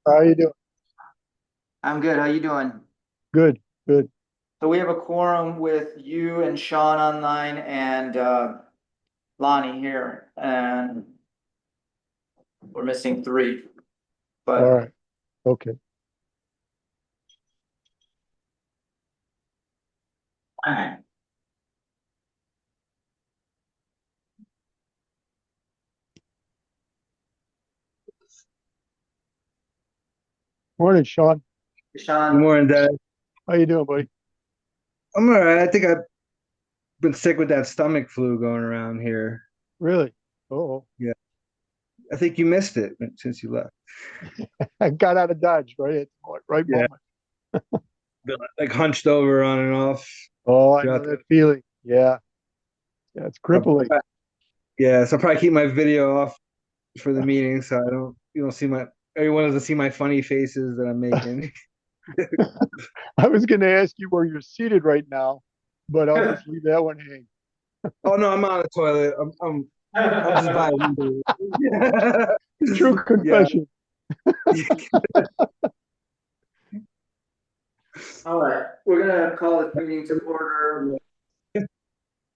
How you doing? I'm good. How you doing? Good, good. So we have a quorum with you and Sean online and Lonnie here, and we're missing three. All But right. Okay. Morning, Sean. Good Sean, morning, Dad. How you doing, buddy? I'm all right. I think I've been sick with that stomach flu going around here. Really? Oh, Yeah. I think you missed it since you left. I got out of Dodge right at the right Yeah. moment. Been like hunched over on and off Oh, I know throughout the. that feeling. Yeah, yeah, it's So, crippling. yeah, so I'll probably keep my video off for the meeting so I don't you don't see my everyone doesn't see my funny faces that I'm making. I was going to ask you where you're seated right now, but I'll just leave that one hang. Oh no, I'm on the toilet. I'm just by a window. Yeah. True Yeah. confession. all right, we're gonna call this meeting to order.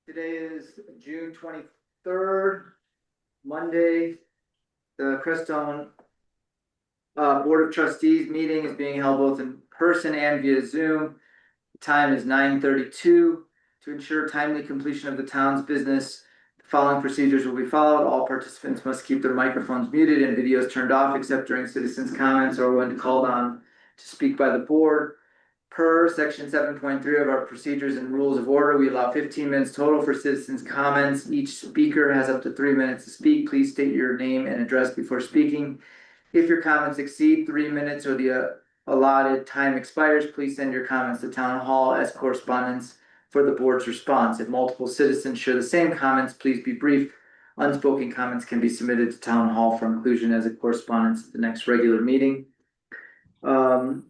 Today is June 23rd, Monday. The Crestone Board of Trustees meeting is being held both in person and via Zoom. The time is 9:32. To ensure timely completion of the town's business, the following procedures will be followed. All participants must keep their microphones muted and videos turned off except during citizens' comments or when called on to speak by the board. Per section 7.3 of our procedures and rules of order, we allow 15 minutes total for citizens' comments. Each speaker has up to 3 minutes to speak. Please state your name and address before speaking. If your comments exceed 3 minutes or the allotted time expires, please send your comments to town hall as correspondence for the board's response. If multiple citizens share the same comments, please be brief. Unspoken comments can be submitted to town hall for inclusion as a correspondence at the next regular meeting. Um,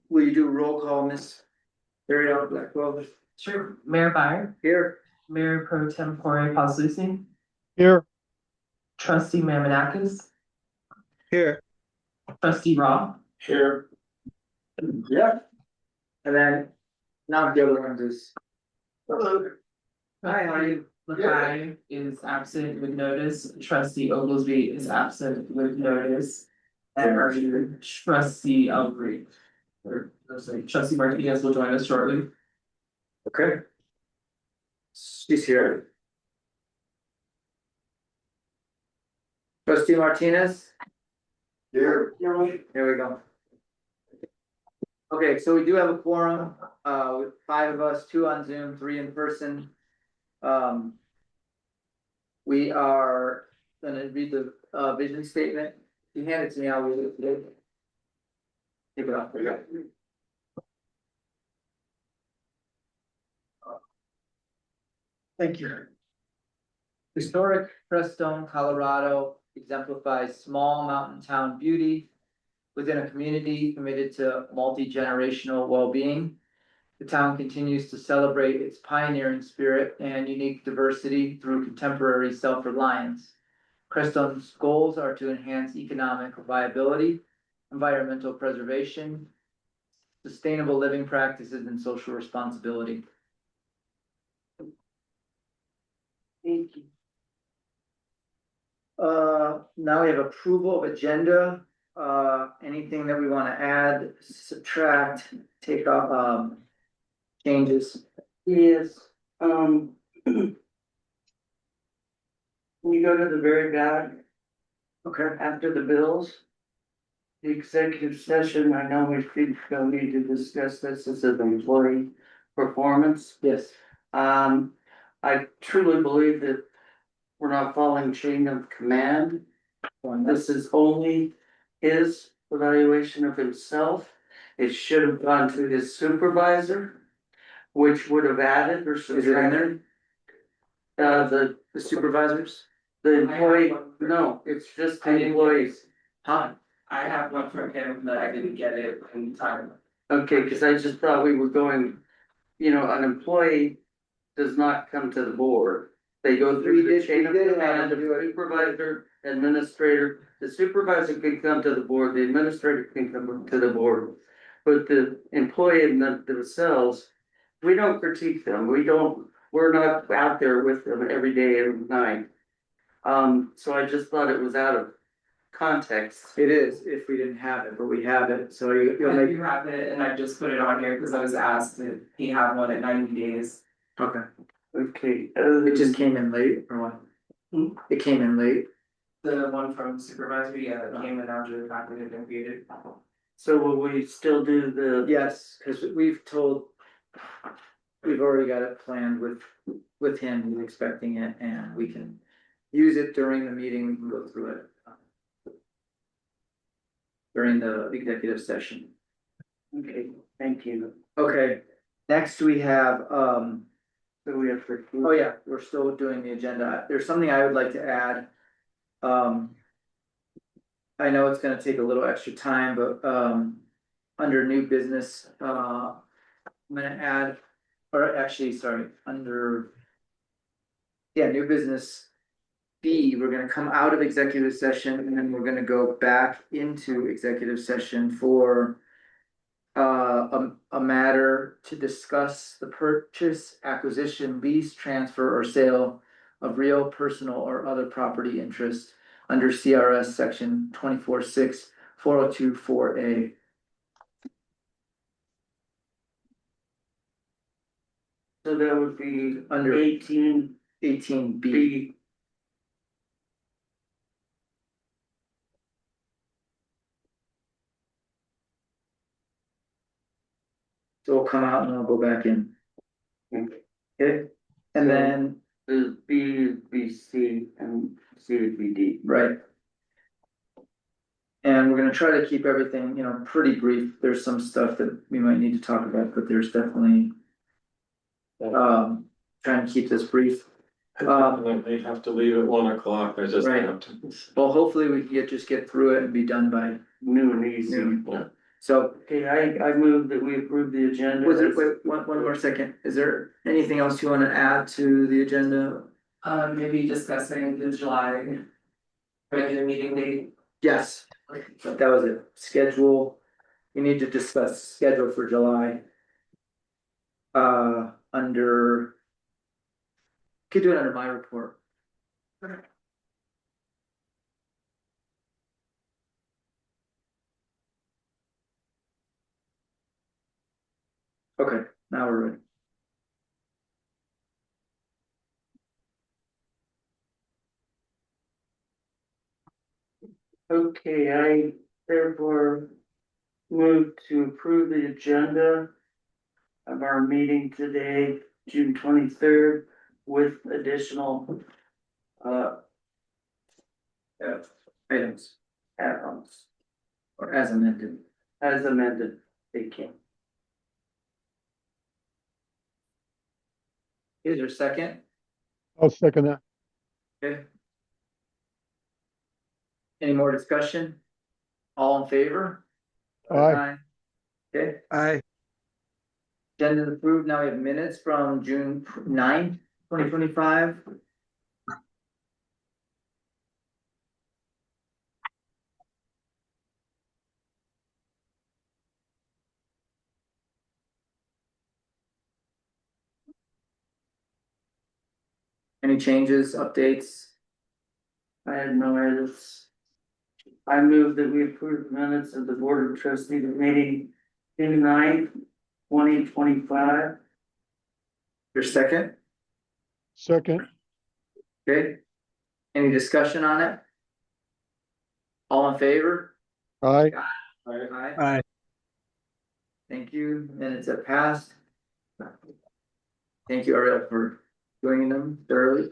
will you do a roll call, Miss Ariel Blackwell? Sure. Mayor Byer, Here. Mayor Pro Tempore Paulusi, Here. Trustee Maminakis, Here. Trustee Raw, Here. Yeah. And then now the other ones is. Hello. Hi, how are you? Lakai is absent with notice. Trustee Oglesby is absent with notice. And our trustee Albright, or sorry, Trustee Martinez will join us shortly. Okay. She's here. Trustee Martinez? Here. Here we go. Okay, so we do have a quorum, with five of us, two on Zoom, three in person. We are gonna read the, vision statement. If you hand it to me, I'll read it today. Take it off. Thank you. Historic Crestone, Colorado exemplifies small mountain town beauty within a community committed to multi-generational well-being. The town continues to celebrate its pioneering spirit and unique diversity through contemporary self-reliance. Crestone's goals are to enhance economic viability, environmental preservation, sustainable living practices, and social responsibility. Thank you. Now we have approval of agenda. Anything that we want to add, subtract, take off, changes? Yes, when you go to the very back, Okay. after the bills. The executive session, I know we don't need to discuss this as an employee performance. Yes. I truly believe that we're not following chain of command. This is only his evaluation of himself. It should have gone to his supervisor, which would have added or Is it in there? The supervisors? the employee, no, it's just the employees. Huh? I have one from him, but I didn't get it in time. Okay, cause I just thought we were going, an employee does not come to the board. They go We through did- the chain we of did have command them of do it. supervisor, administrator. The supervisor can come to the board, the administrator can come to the board. But the employee themselves, we don't critique them, we're not out there with them every day, every night. So I just thought it was out of context. It is, if we didn't have it, but we have it, so you'll I make, do have it, and I just put it on here because I was asked if he had one at 90 days. okay. Okay. It just came in late, or what? Hmm? It came in late. The one from supervisor, yeah, that came in after the fact that it had been created. So will we still do the? Yes, cause we've already got it planned with him, he's expecting it, and we can use it during the meeting, we can go through it. During the executive session. Okay, thank you. Okay, next we have, So we have to. oh yeah, we're still doing the agenda, there's something I would like to add. I know it's gonna take a little extra time, but, under new business, I'm gonna add, or actually, sorry, under. Yeah, new business B, we're gonna come out of executive session and then we're gonna go back into executive session for. A matter to discuss the purchase, acquisition, lease, transfer, or sale of real, personal, or other property interest under CRS section 24.6.402.4A. So that would be Under 18B. 18B. So we'll come out and I'll go back in. Okay, and then, The B would be C and C would be D. right. And we're gonna try to keep everything, pretty brief. There's some stuff that we might need to talk about, but there's definitely. Trying to keep this brief. They have to leave at 1 o'clock, I just Right. have to. Well, hopefully we can just get through it and be done by New and easy. noon. Yeah. So, Okay, I move that we approve the agenda. was it, wait, one more second. Is there anything else you wanna add to the agenda? Maybe discussing the July regular meeting date. Yes, that was it. Schedule. We need to discuss schedule for July. Under. Could do it under my report. Okay, now we're ready. Okay, I therefore move to approve the agenda of our meeting today, June 23rd, with additional Items, add-ons or as amended. as amended. Thank you. Is there a second? I'll second that. Okay. Any more discussion? All in favor? Aye. Okay, Aye. agenda approved, now we have minutes from June 9th, 2025. Any changes, updates? I had no edits. I move that we approve the minutes of the Board of Trustees meeting June 9th, 2025. Your second, Second, okay? Any discussion on it? All in favor? aye. Aye. Aye. Thank you, minutes have passed. Thank you, Ariel, for doing them thoroughly.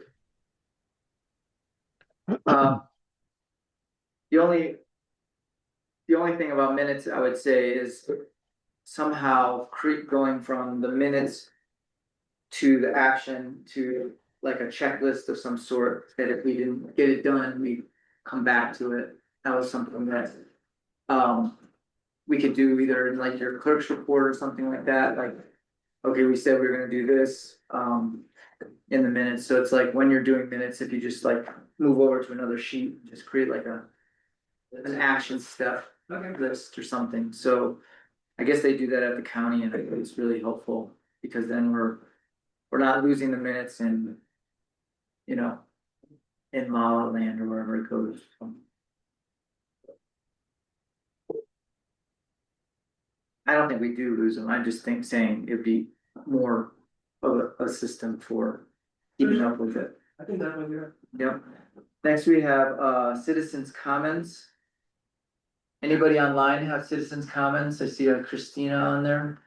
The only thing about minutes I would say is somehow going from the minutes to the action to like a checklist of some sort, that if we didn't get it done, we come back to it. That was something that we could do either in like your clerk's report or something like that, like, okay, we said we were gonna do this, in the minutes, so it's like when you're doing minutes, if you just like move over to another sheet, just create like an action step list or something, so. I guess they do that at the county and it's really helpful, because then we're not losing the minutes in, you know, in La La Land or wherever it goes. I don't think we do lose them, I just think saying it'd be more of a system for keeping up with it. I think that would be right. Yep. Next we have citizens comments. Anybody online have citizens comments? I see a Christina on there.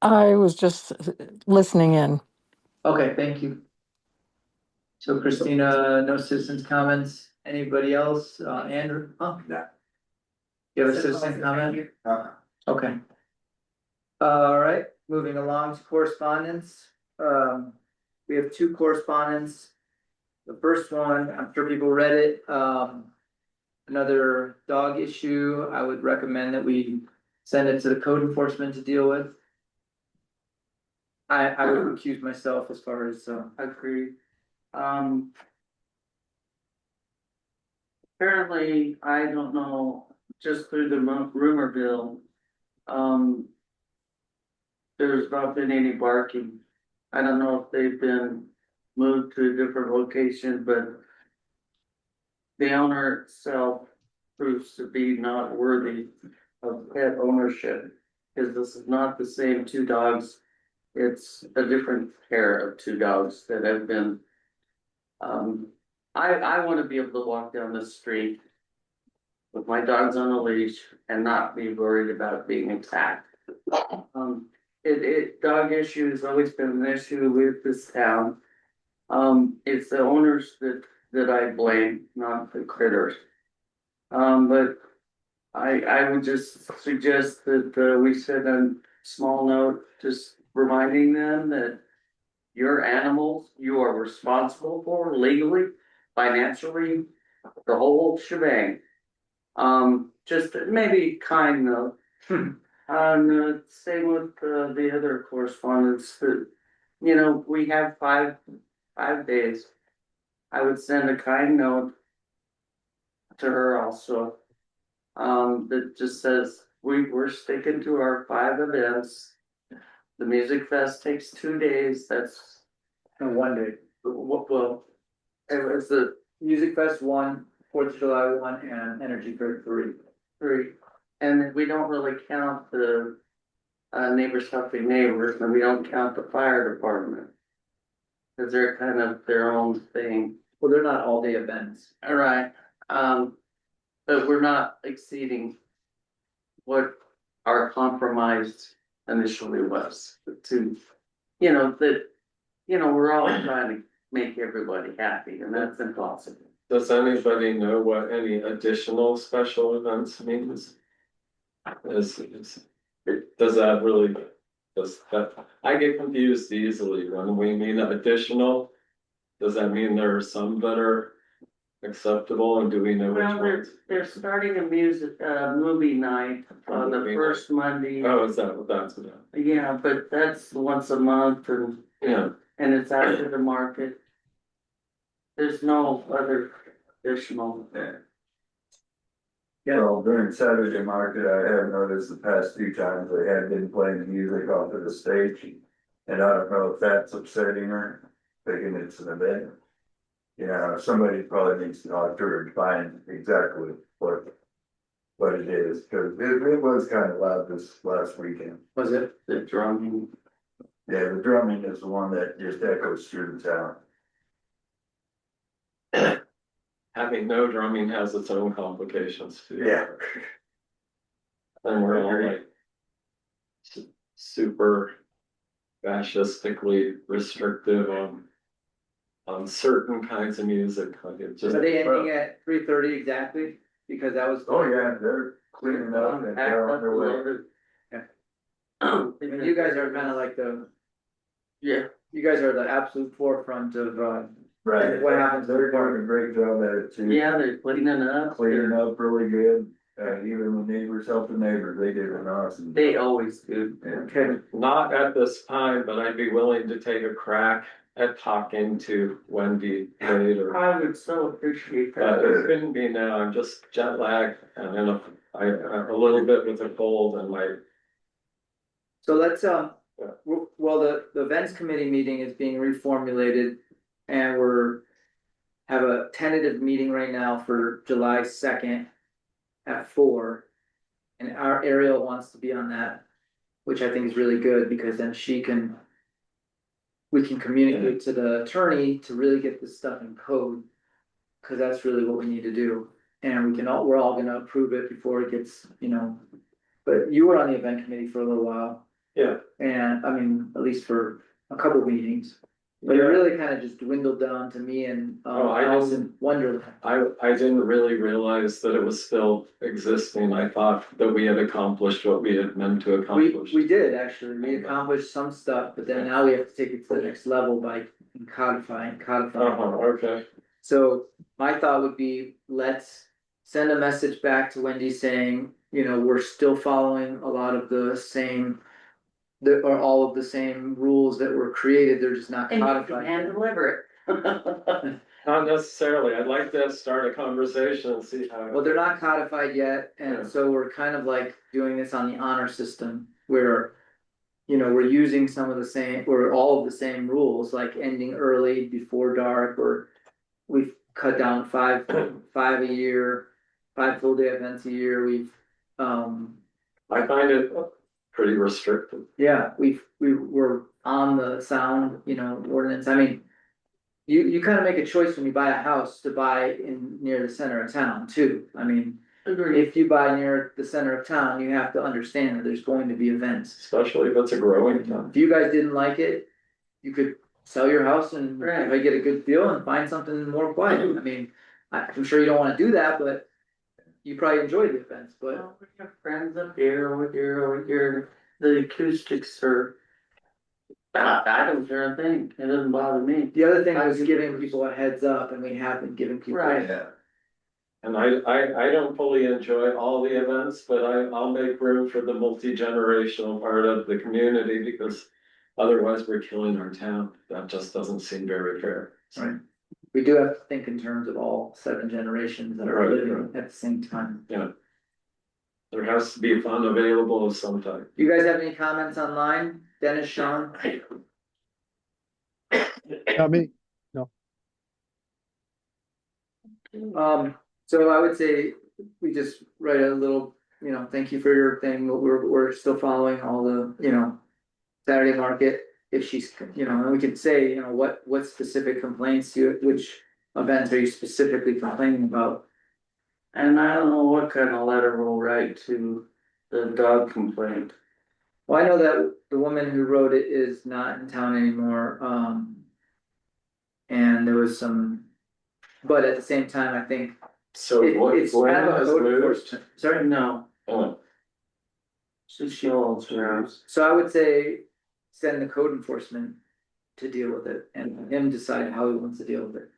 I was just listening in. Okay, thank you. So Christina, no citizens comments. Anybody else? Andrew? Oh, No. you have a citizen comment? Okay. All right, moving along to correspondence. We have two correspondence. The first one, I'm sure people read it. Another dog issue. I would recommend that we send it to the code enforcement to deal with. I would recuse myself as far as, Agreed. Apparently, I don't know, just through the rumor bill, there's not been any barking. I don't know if they've been moved to a different location, but the owner itself proves to be not worthy of pet ownership, because this is not the same two dogs. It's a different pair of two dogs that have been. I want to be able to walk down the street with my dogs on a leash and not be worried about being attacked. Dog issue has always been an issue with this town. It's the owners that I blame, not the critters. But I would just suggest that we send a small note, just reminding them that your animals, you are responsible for legally, financially, the whole shebang. Just maybe kind note. Same with the other correspondence that, you know, we have five days. I would send a kind note to her also. That just says, we're sticking to our 5 events. The music fest takes 2 days, that's, no, 1 day. well, It was the Music Fest 1, 4th of July 1, and Energy Fair 3. 3. And we don't really count the neighbors helping neighbors, and we don't count the fire department. Cause they're kind of their own thing. Well, they're not all day events. Alright, but we're not exceeding what our compromise initially was to, you know, that, you know, we're all trying to make everybody happy, and that's impossible. Does anybody know what any additional special events means? Does that really, does that, I get confused easily when we mean additional. Does that mean there are some that are acceptable, and do we know which Well, ones? they're starting a movie night on the first Monday. Oh, is that what that's about? Yeah, but that's once a month and Yeah, it's after the market. There's no other additional. Well, during Saturday market, I have noticed the past 2 times they have been playing music off of the stage. And I don't know if that's upsetting her, thinking it's an event. You know, somebody probably needs to talk to her and find exactly what it is, cause it was kind of loud this last weekend. Was it? The drumming. Yeah, the drumming is the one that just echoes through the town. having no drumming has its own complications too. Yeah. And we're all like super fascistically restrictive on certain kinds of music, like it just. Are they ending at 3:30 exactly? Because that was. Oh, yeah, they're cleaning up and they're on their way. I mean, you guys are kind of like Yeah, you guys are the absolute forefront of, Right. What happens? They're doing a great job at it too. yeah, they're cleaning up. Cleaning up really good. Even the neighbors helping neighbors, they did an awesome. They always do. Okay, Not at this time, but I'd be willing to take a crack at talking to Wendy later. I would so appreciate But that. it couldn't be now, I'm just jet lagged and then a little bit with a cold and my, so let's, Yeah. well, the events committee meeting is being reformulated. And have a tentative meeting right now for July 2nd at 4. And our Ariel wants to be on that, which I think is really good, because then we can communicate to the attorney to really get this stuff in code. Cause that's really what we need to do, and we're all gonna approve it before it gets, but you were on the event committee for a little while. yeah. And I mean, at least for a couple of meetings, but it really kind of just dwindled down to me and I Allison Wonderland. I didn't really realize that it was still existing. I thought that we had accomplished what we had meant to accomplish. We did, actually, we accomplished some stuff, but then now we have to take it to the next level by codifying. Okay. So my thought would be, let's send a message back to Wendy saying, we're still following a lot of the same. Or all of the same rules that were created, they're just not And you can codified. hand deliver it. Not necessarily. I'd like to start a conversation and see how. Well, they're not codified yet, Yeah. and so we're kind of like doing this on the honor system where. We're using some of the same, or all of the same rules, like ending early before dark, or we've cut down five a year, 5 full day events a year, I find it pretty restrictive. yeah, we were on the sound, ordinance, I mean. You kind of make a choice when you buy a house to buy in near the center of town too, I mean. Agreed. If you buy near the center of town, you have to understand that there's going to be events. Especially if it's a growing town. If you guys didn't like it, you could sell your house and Right. if I get a good deal and find something more quiet. I mean, I'm sure you don't wanna do that, but you probably enjoy the events, but Well, we have friends up here, over here, the acoustics are. I don't care a thing, it doesn't bother me. the other thing was giving people a heads up, and we have been giving people. Right. Yeah. And I don't fully enjoy all the events, but I'll make room for the multi-generational part of the community because otherwise we're killing our town. That just doesn't seem very fair. Right. We do have to think in terms of all 7 generations that are Right, living right. at the same time. Yeah. There has to be fun available of some type. You guys have any comments online? Dennis, Sean? I mean, So I would say we just write a little, thank you for your thing, but we're still following all the, Saturday market. If she's, and we could say, what specific complaints which events are you specifically complaining about? And I don't know what kind of letter we'll write to the dog complaint. Well, I know that the woman who wrote it is not in town anymore, and there was some, but at the same time, I think So it's Gwen kind of a has code moved. enforcement. Sorry, No, Oh, so she holds her. so I would say send the code enforcement to deal with it and him decide how he wants to deal with it,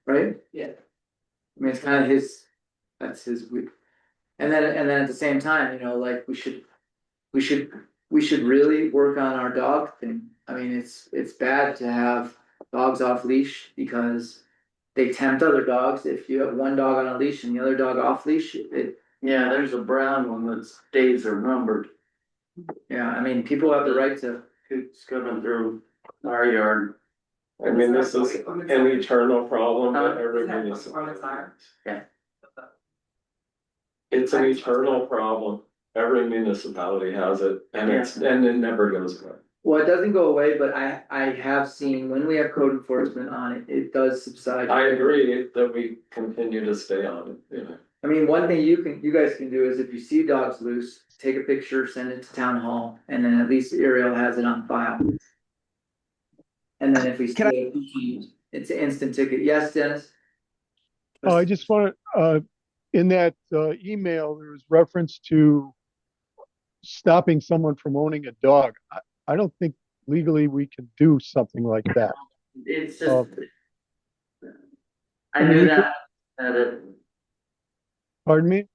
right? Yeah. I mean, it's kind of that's his, and then at the same time, like we should really work on our dog thing. I mean, it's bad to have dogs off leash because they tempt other dogs. If you have one dog on a leash and the other dog off leash, Yeah, there's a brown one that's days are numbered, I mean, people have the right to. it's coming through our yard. I mean, this is an eternal problem that every Isn't that municipality on the tire? has. It's an eternal problem. Every municipality has it and it never goes away. Well, it doesn't go away, but I have seen when we have code enforcement on it, it does subside. I agree that we continue to stay on it, I mean, one thing you guys can do is if you see dogs loose, take a picture, send it to town hall, and then at least Ariel has it on file. And then if we Can I- see it's an instant ticket. Yes, Dennis? oh, I just want to, in that email, there was reference to stopping someone from owning a dog. I don't think legally we can do something like that. It's Oh. just. I knew that it, Pardon me?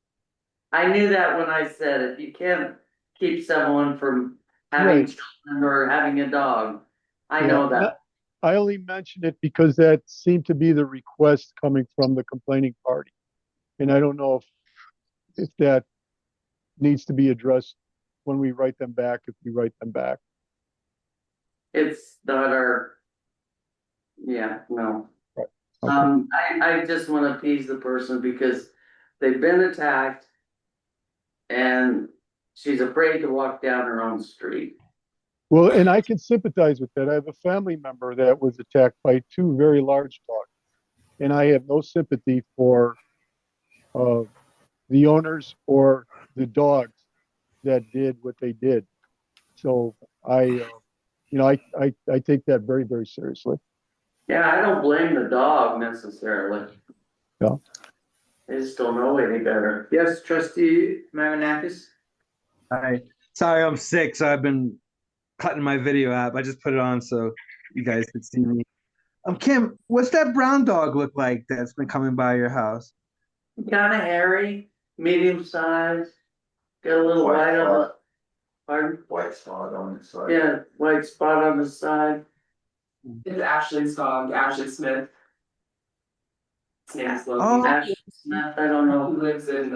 I knew that when I said it. You can't keep someone from having Right. children or having a dog. I Yeah, know and that. I only mentioned it because that seemed to be the request coming from the complaining party. And I don't know if that needs to be addressed when we write them back, if we write them back. It's not our, yeah, no. Right. Okay. I just want to appease the person because they've been attacked and she's afraid to walk down her own street. Well, and I can sympathize with that. I have a family member that was attacked by two very large dogs, and I have no sympathy for uh, the owners or the dogs that did what they did. So I take that very, very seriously. Yeah, I don't blame the dog necessarily. Yeah. They just don't know any better. Yes, trustee Marinakis? Hi. Sorry, I'm sick, so I've been cutting my video app. I just put it on so you guys could see me. Kim, what's that brown dog look like that's been coming by your house? Kind of hairy, medium size, got a little white on the, pardon? White spot on the side. Yeah, white spot on the side. It's Ashley's dog, Ashley Smith. His name is Oh. Loki. Ash Smith, I don't He know. lives in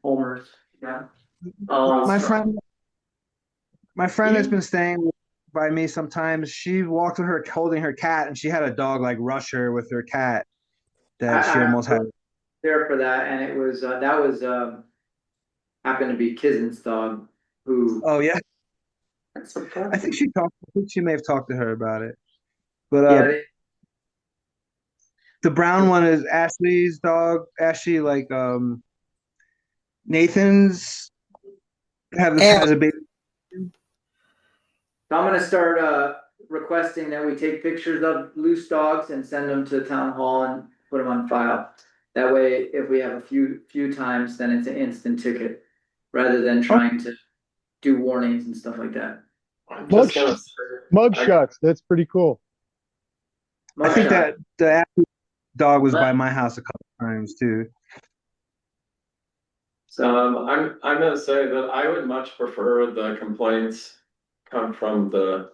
Homer's, yeah. Oh, My friend that's been staying by me sometimes, she walked with her holding her cat, and she had a dog like rush her with her cat that she almost had. There for that, and it was that was happened to be Kizen's dog who. Oh yeah, that's so funny. I think she may have talked to her about it. But Yeah, the brown one is Ashley's dog. Ashley, like Nathan's has a baby. so I'm gonna start requesting that we take pictures of loose dogs and send them to town hall and put them on file. That way, if we have a few times, then it's an instant ticket, rather than trying to do warnings and stuff like that. I'm Mug, just gonna. mug shots. That's pretty cool. I think Mugshot. that the Ashley dog was by my house a couple times too. I'm gonna say that I would much prefer the complaints come from the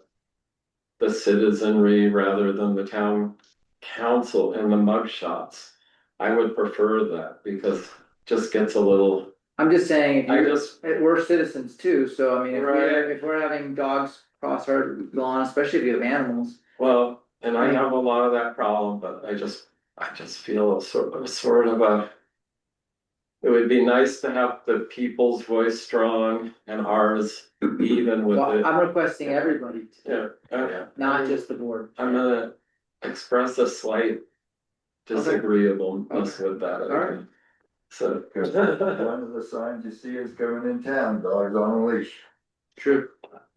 citizenry rather than the town council and the mug shots. I would prefer that because it just gets a little. I'm just saying, I just we're citizens too, so I mean, Right. if we're having dogs cross our lawn, especially if you have animals. well, and I have a lot of that problem, but I just feel sort of a. It would be nice to have the people's voice strong and ours even with Well, it. I'm requesting everybody, Yeah. not just the board. I'm gonna express a slight disagreeableness with that. Alright. So. Cause one of the signs you see is coming in town, dogs on a leash. True.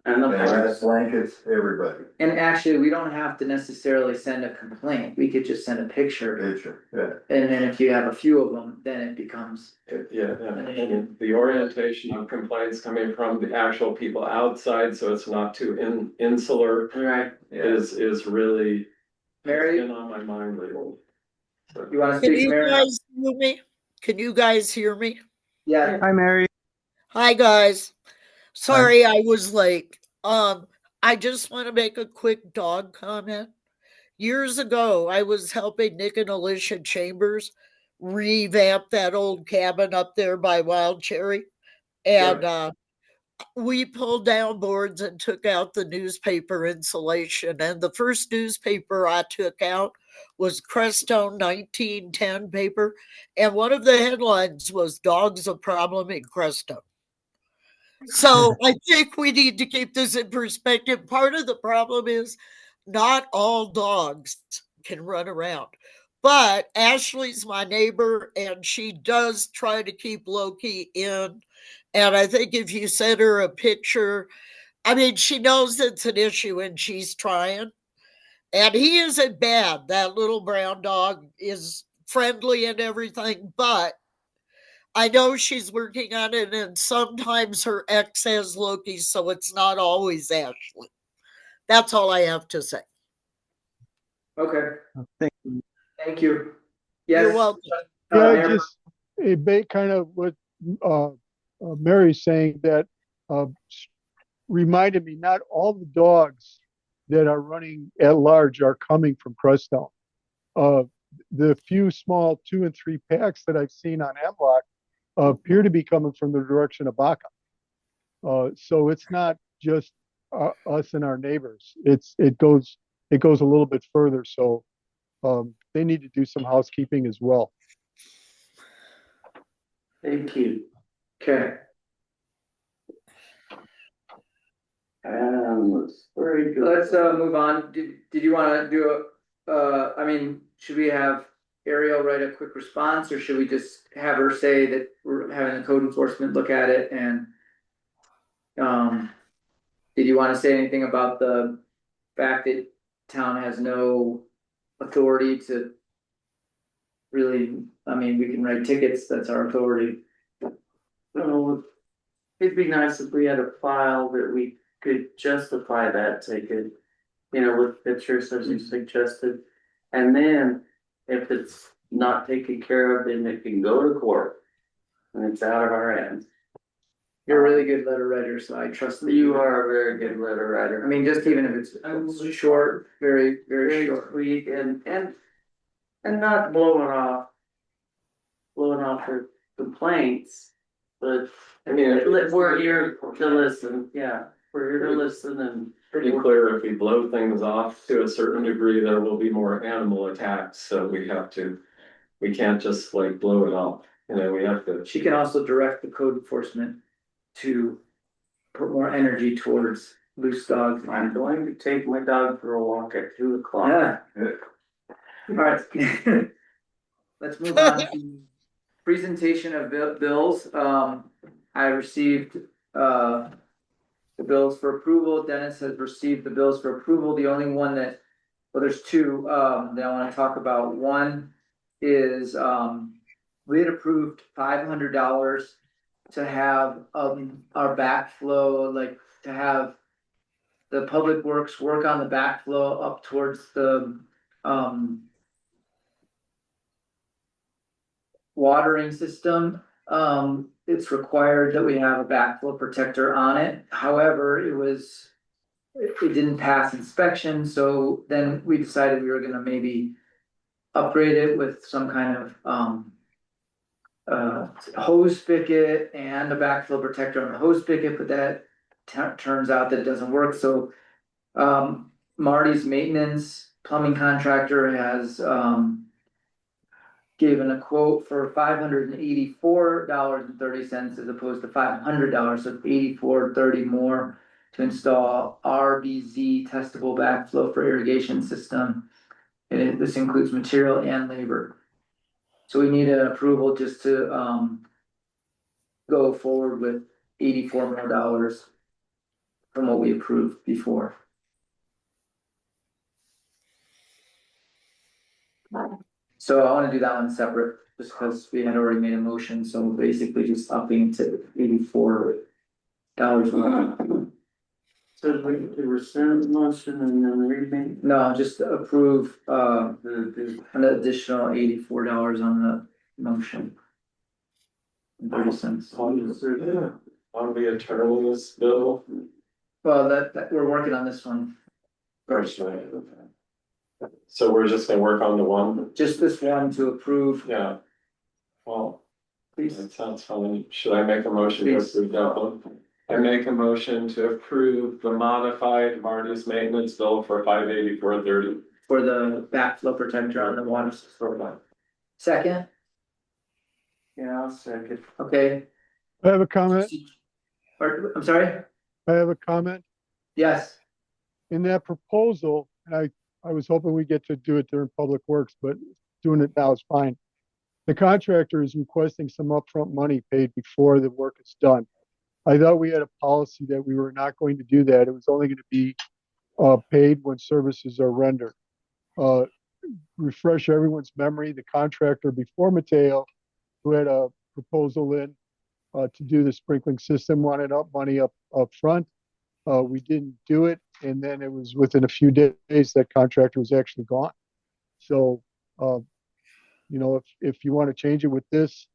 And the And that's blankets, everybody. And actually, we don't have to necessarily send a complaint, we could just send a picture, Picture, yeah. and then if you have a few of them, then it becomes. Yeah, and the orientation of complaints coming from the actual people outside, so it's not too insular, Right. is really. Mary, Been on my mind lately. So. you wanna Can speak, you Mary? guys hear me? Can you guys hear me? Yeah, Hi, Mary. Hi, guys. Sorry I was late. I just want to make a quick dog comment. Years ago, I was helping Nick and Alicia Chambers revamp that old cabin up there by Wild Cherry. And we pulled down boards and took out the newspaper insulation. And the first newspaper I took out was Crestone 1910 paper. And one of the headlines was Dogs a Problem in Crestone. So I think we need to keep this in perspective. Part of the problem is not all dogs can run around. But Ashley's my neighbor and she does try to keep Loki in. And I think if you send her a picture, I mean, she knows it's an issue and she's trying. And he isn't bad. That little brown dog is friendly and everything, but I know she's working on it, and sometimes her ex has Loki, so it's not always Ashley. That's all I have to say. okay, Thank you. thank you. Yes. You're welcome. Yeah, Mayor? just kind of what Mary saying that reminded me not all the dogs that are running at large are coming from Crestone. The few small 2 and 3 packs that I've seen on Hemlock appear to be coming from the direction of Baca. So it's not just us and our neighbors. It goes a little bit further. So they need to do some housekeeping as well. Thank you. Okay. Very good. Let's move on. Did you want to do I mean, should we have Ariel write a quick response, or should we just have her say that we're having the code enforcement look at it? And did you want to say anything about the fact that town has no authority to really, I mean, we can write tickets, that's our authority. So it'd be nice if we had a file that we could justify that ticket, you know, with pictures as you suggested. And then if it's not taken care of, then it can go to court and it's out of our hands. You're a really good letter writer, so I trust that You are a very good letter writer. I mean, just even if it's short, very, very Very short. sweet and not blowing off the complaints, but I mean, we're here to listen, yeah, we're here to listen and. pretty clear if we blow things off to a certain degree, there will be more animal attacks, so we can't just like blow it off, you know, we have to. She can also direct the code enforcement to put more energy towards loose dogs. I'm going to take my dog for a walk at 2:00. Yeah. All right. Let's move on to presentation of bills. I received the bills for approval. Dennis has received the bills for approval. The only one that, well, there's two that I want to talk about. One is we had approved $500 to have our backflow, like to have the public works work on the backflow up towards the watering system. It's required that we have a backflow protector on it. However, it didn't pass inspection, so then we decided we were gonna maybe upgrade it with some kind of hose spigot and a backflow protector on the hose spigot, but that turns out that it doesn't work. So Marty's maintenance plumbing contractor has given a quote for $584.30 as opposed to $500, so $84.30 more to install RBZ testable backflow for irrigation system. And this includes material and labor. So we need an approval just to go forward with $84 more from what we approved before. So I want to do that one separate, just because we had already made a motion, so basically just upping to $84 more. So we rescind the motion and then remake. No, just approve an additional $84 on the motion. 30 cents. On the attorney's bill. Well, that we're working on this one. First, so we're just gonna work on the one, Just this one to approve. yeah. Well, Please. that sounds fun. Should I make a motion to Please. approve that one? I make a motion to approve the modified Marty's maintenance bill for $584.30. For the backflow protector on the water system. Second, Yeah, I'll second. okay. I have a comment. I'm sorry? I have a comment. Yes, In that proposal, and I was hoping we get to do it during Public Works, but doing it now is fine. The contractor is requesting some upfront money paid before the work is done. I thought we had a policy that we were not going to do that. It was only going to be paid when services are rendered. Refresh everyone's memory, the contractor before Mateo, who had a proposal in to do the sprinkling system, wanted money up front. We didn't do it, and then it was within a few days that contractor was actually gone. So, you know, if you want to change it with this,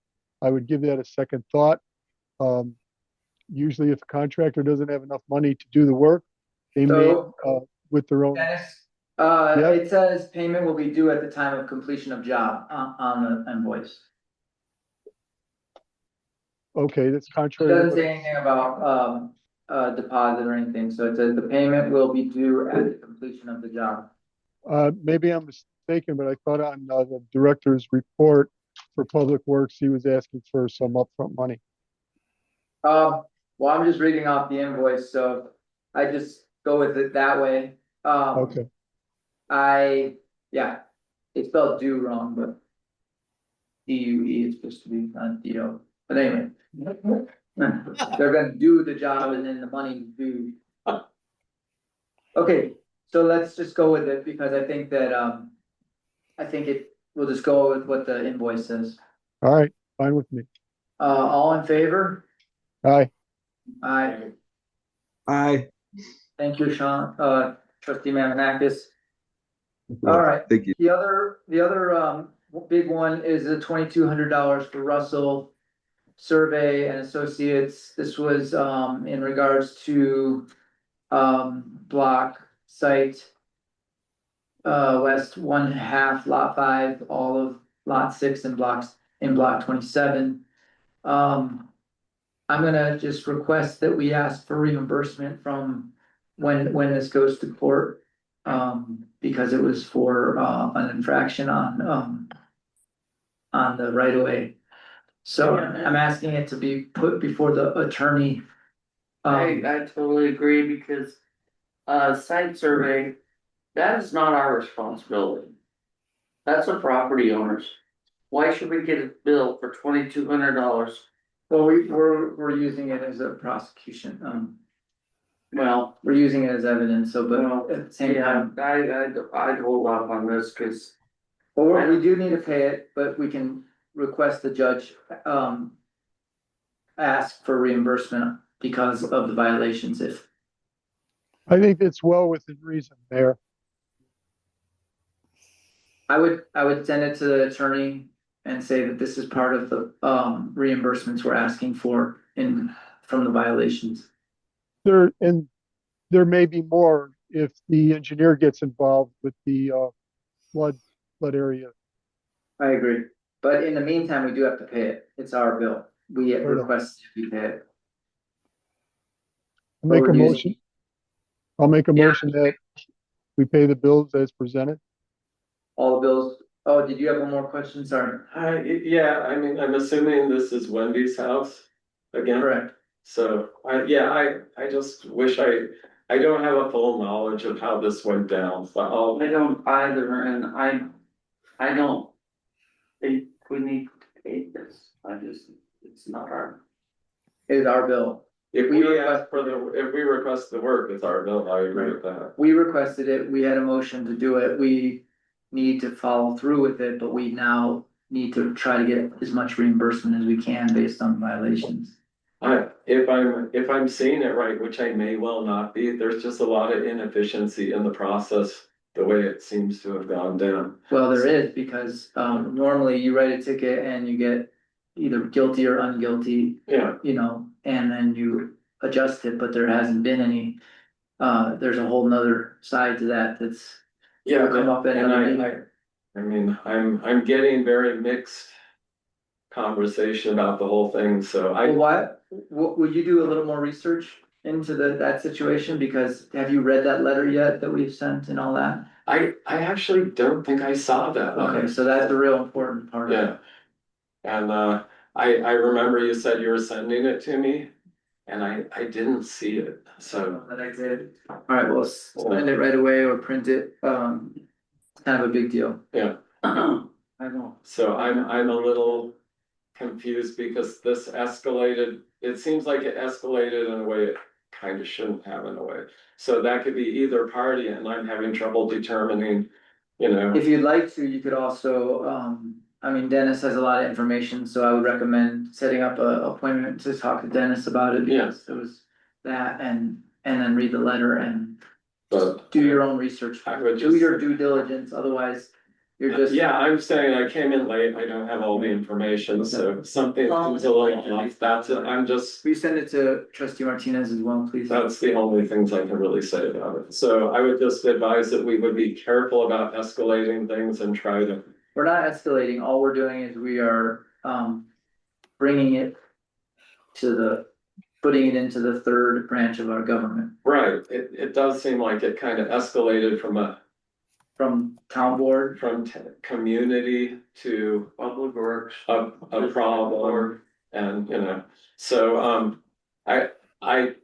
I would give that a second thought. Usually if a contractor doesn't have enough money to do the work, they may, So- with their own, Dennis, Yeah. it says payment will be due at the time of completion of job on the invoice. okay, that's It contrary to doesn't what say anything about, deposit or anything, so it says the payment will be due at the completion of the job. maybe I'm mistaken, but I thought on the director's report for Public Works, he was asking for some upfront money. Well, I'm just reading off the invoice, so I just go with it that way. Okay, Yeah, it's spelled due wrong, but DUE is supposed to be not DO, but anyway. They're gonna do the job and then the money is due. Okay, so let's just go with it because I think that, we'll just go with what the invoice says. all right, fine with me. All in favor? Aye, Aye. Thank you, Sean, trustee Maninakis. All right, Thank you. the other big one is the $2,200 for Russell Survey and Associates. This was in regards to block site west 1/2 lot 5, all of lot 6 and block 27. I'm gonna just request that we ask for reimbursement from when this goes to court. Because it was for an infraction on the right of way. So I'm asking it to be put before the attorney. I totally agree because, site survey, that is not our responsibility. That's a property owner's. Why should we get a bill for $2,200? Well, we're using it as a prosecution, Well, we're using it as evidence, so, but at the same yeah, time. I'd hold off on this, cause. Well, we do need to pay it, but we can request the judge, ask for reimbursement because of the violations if. I think it's well within reason, Mayor. I would send it to the attorney and say that this is part of the, reimbursements we're asking for from the violations. There may be more if the engineer gets involved with the flood area. I agree, but in the meantime, we do have to pay it, it's our bill, we Fair enough. request we pay it. I'll make a We're using- motion. I'll make a motion that we pay the bills as presented. All the bills, oh, did you have one more question, sorry? Yeah, I mean, I'm assuming this is Wendy's house again. Correct. So I just wish I don't have a full knowledge of how this went down, but I don't either, and I don't think we need to pay this, it's not our. It is our bill, if We we ask for if we request the work, it's our bill, I agree with that. we requested it, we had a motion to do it, we need to follow through with it, but we now need to try to get as much reimbursement as we can based on violations. If I'm seeing it right, which I may well not be, there's just a lot of inefficiency in the process, the way it seems to have gone down. Well, there is, because normally you write a ticket and you get either guilty or unguilty, Yeah, you know, and then you adjust it, but there hasn't been any. There's a whole nother side to that that's yeah, come up at and another meeting. I mean, I'm getting very mixed conversation about the whole thing, so Well, would you do a little more research into that situation, because have you read that letter yet that we've sent and all that? I actually don't think I saw that letter. Okay, so that's the real important part of it. Yeah. And I remember you said you were sending it to me, and I didn't see it, so. That I did. Alright, well, send it right away or print it, it's kind of a big deal. Yeah. I know. So I'm a little confused because this escalated, it seems like it escalated in a way it kind of shouldn't have in a way. So that could be either party, and I'm having trouble determining, you know. If you'd like to, you could also, I mean, Dennis has a lot of information, so I would recommend setting up a appointment to talk to Dennis about it. Yeah. Because it was that and then read the letter and But do your own research. I would Do just- your due diligence, otherwise You're just. Yeah, I'm saying I came in late, I don't have all the information, so something seems a little off, that's it, I'm just. Will you send it to trustee Martinez as well, please? That's the only things I can really say about it. So I would just advise that we would be careful about escalating things and try to. We're not escalating, all we're doing is we are, bringing it putting it into the third branch of our government. Right, it does seem like it kind of escalated From town board. from community to Public Works. a problem. And, so, I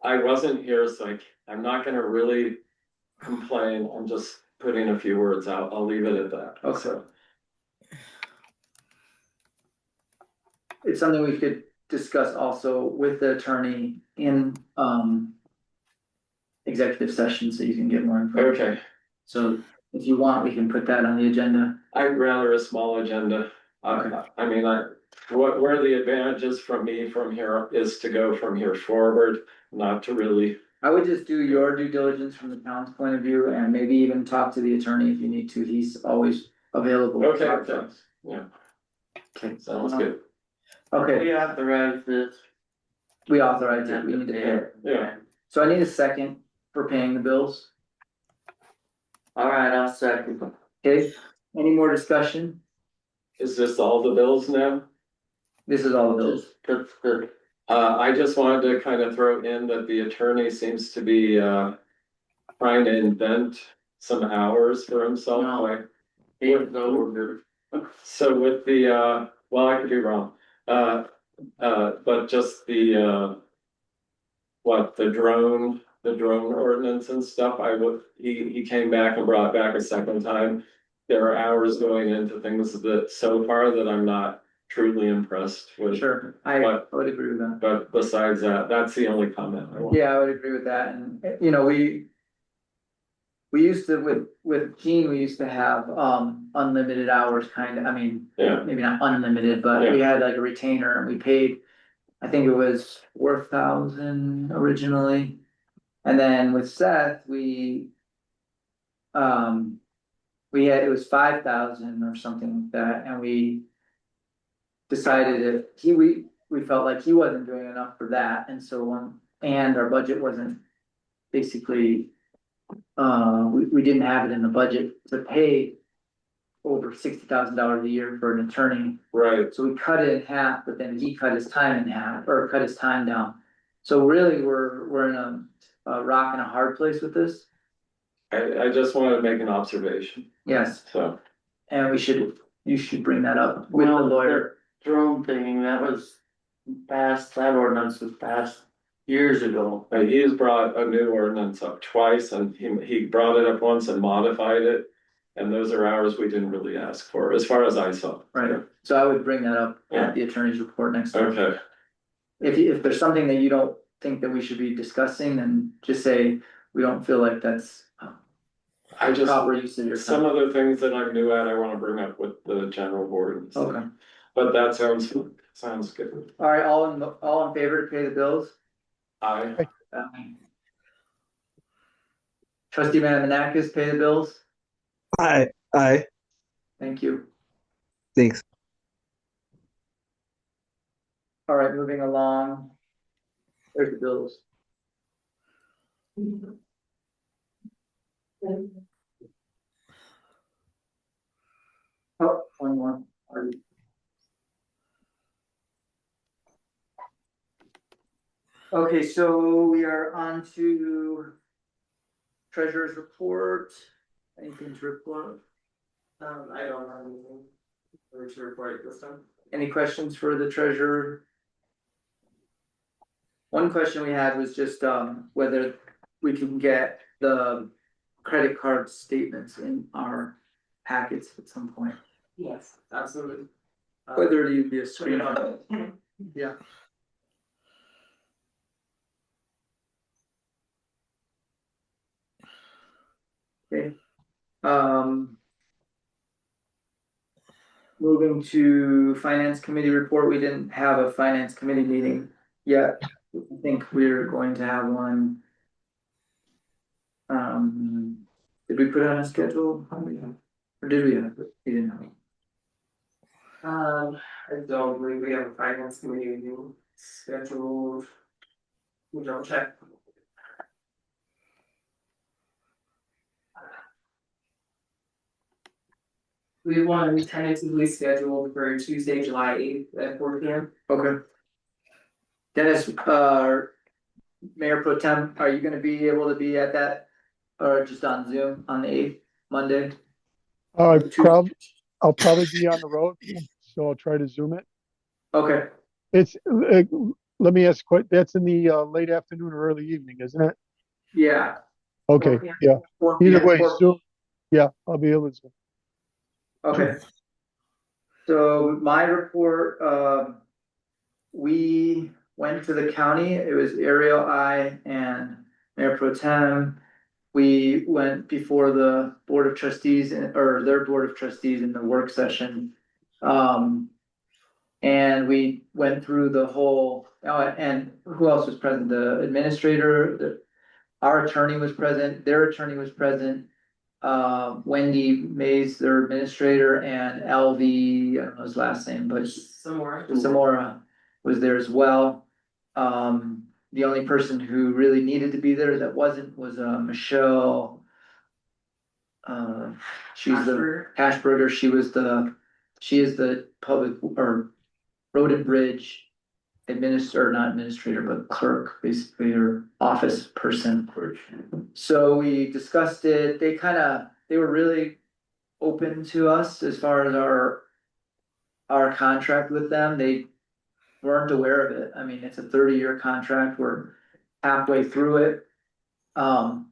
wasn't here, so I'm not gonna really complain, I'm just putting a few words out, I'll leave it at that. Okay. So, It's something we could discuss also with the attorney in, executive session, so you can get more information. okay, So if you want, we can put that on the agenda. I'd rather a small agenda. Okay. I mean, where the advantages from me from here is to go from here forward, not to really. I would just do your due diligence from the town's point of view and maybe even talk to the attorney if you need to. He's always available. to Okay, talk to okay, us. yeah, Okay. sounds good. Okay, We authorize this. we authorize it. We need to pay it. Yeah. So I need a second for paying the bills. All right, I'll second. Okay, any more discussion? Is this all the bills now? This is all the bills. That's good. I just wanted to kind of throw in that the attorney seems to be, trying to invent some hours for himself, No. like. Even though we're good. So with the, well, I could be wrong, but just the, the drone ordinance and stuff, he came back and brought back a second time. There are hours going into things that so far that I'm not truly impressed with. Sure, I But- would agree with that. But besides that, that's the only comment I want. Yeah, I would agree with that, and, we used to, with Gene, we used to have, unlimited hours, kind of, I mean, Yeah, maybe not unlimited, but we had like a retainer, and we paid, I think it was 4,000 originally. And then with Seth, it was 5,000 or something like that, and we decided if we felt like he wasn't doing enough for that, and so and our budget wasn't basically, we didn't have it in the budget to pay over $60,000 a year for an attorney. right, So we cut it in half, but then he cut his time in half, or cut his time down. So really, we're in a rock and a hard place with this. I just wanted to make an observation, Yes, so. and you should bring that up with the Well, lawyer. Drone thing, that ordinance was passed years ago. He has brought a new ordinance up twice, and he brought it up once and modified it. And those are hours we didn't really ask for, as far as I saw. Right, so I would bring that up at the attorney's report next time. Okay, If there's something that you don't think that we should be discussing, then just say, we don't feel like that's I just, proper use of your some time. of the things that I'm new at, I wanna bring up with the general board and stuff. Okay, But that sounds good. all right, all in favor to pay the bills? Trustee Manakis, pay the bills? Aye. Thank you. Thanks. All right, moving along. There's the bills. Oh, one more. Okay, so we are on to treasurer's report. Anything to report? I don't have anything to report this time. Any questions for the treasurer? One question we had was just whether we can get the credit card statements in our packets at some point. Yes, absolutely. Whether it be a screen on. Yeah. Okay. Moving to finance committee report, we didn't have a finance committee meeting yet. I think we're going to have one. Did we put it on a schedule? Or Or did we have it? We didn't have it. I don't believe we have a finance committee meeting scheduled. We'll double check. We have one tentatively scheduled for Tuesday, July 8th at 4 p.m. Okay. Dennis, Mayor Pro Tem, are you gonna be able to be at that? Or just on Zoom on the 8th, Monday? I I'll probably be on the road, so I'll try to Zoom it. Okay, It's, let me ask, that's in the late afternoon or early evening, isn't it? yeah. Okay, 4 p.m. yeah. 4 Either p.m. way, Zoom, yeah, I'll be able to Zoom. Okay. So my report, we went to the county, it was Ariel, I, and Mayor Pro Tem. We went before the Board of Trustees, or their Board of Trustees in the work session. And we went through the whole, and who else was present? The administrator, our attorney was present, their attorney was present. Wendy Mays, their administrator, and LV, I don't know his last name, but Samora was there as well. The only person who really needed to be there that wasn't was Michelle. She's the Ashburger, she is the public or road and bridge not administrator, but clerk, basically, or office person. So we discussed it, they were really open to us as far as our contract with them, they weren't aware of it, I mean, it's a 30-year contract, we're halfway through it. Now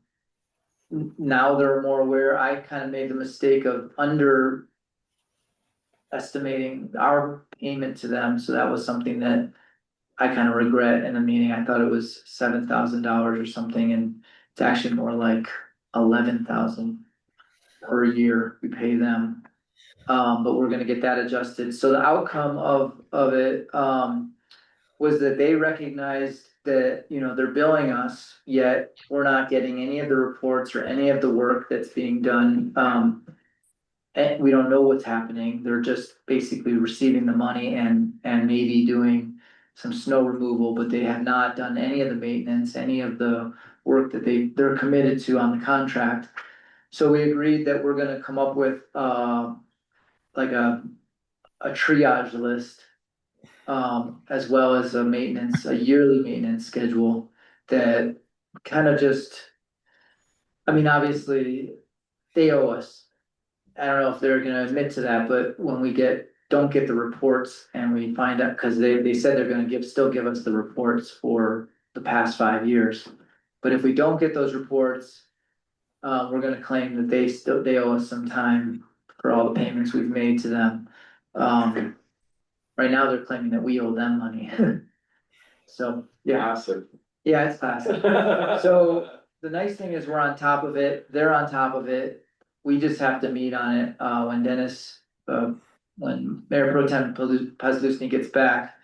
they're more aware, I kind of made the mistake of underestimating our payment to them, so that was something that I kind of regret in the meeting. I thought it was $7,000 or something, and it's actually more like 11,000 per year we pay them. But we're gonna get that adjusted. So the outcome of it was that they recognized that, they're billing us, yet we're not getting any of the reports or any of the work that's being done. And we don't know what's happening. They're just basically receiving the money and maybe doing some snow removal, but they have not done any of the maintenance, any of the work that they're committed to on the contract. So we agreed that we're gonna come up with like a triage list. As well as a yearly maintenance schedule that kind of just. I mean, obviously, they owe us. I don't know if they're gonna admit to that, but when we don't get the reports and we find out, cause they said they're gonna still give us the reports for the past 5 years. But if we don't get those reports, we're gonna claim that they owe us some time for all the payments we've made to them. Right now, they're claiming that we owe them money. So, yeah, Classic. yeah, it's classic. So the nice thing is we're on top of it, they're on top of it, we just have to meet on it, when Mayor Pro Tem Pazlusny gets back.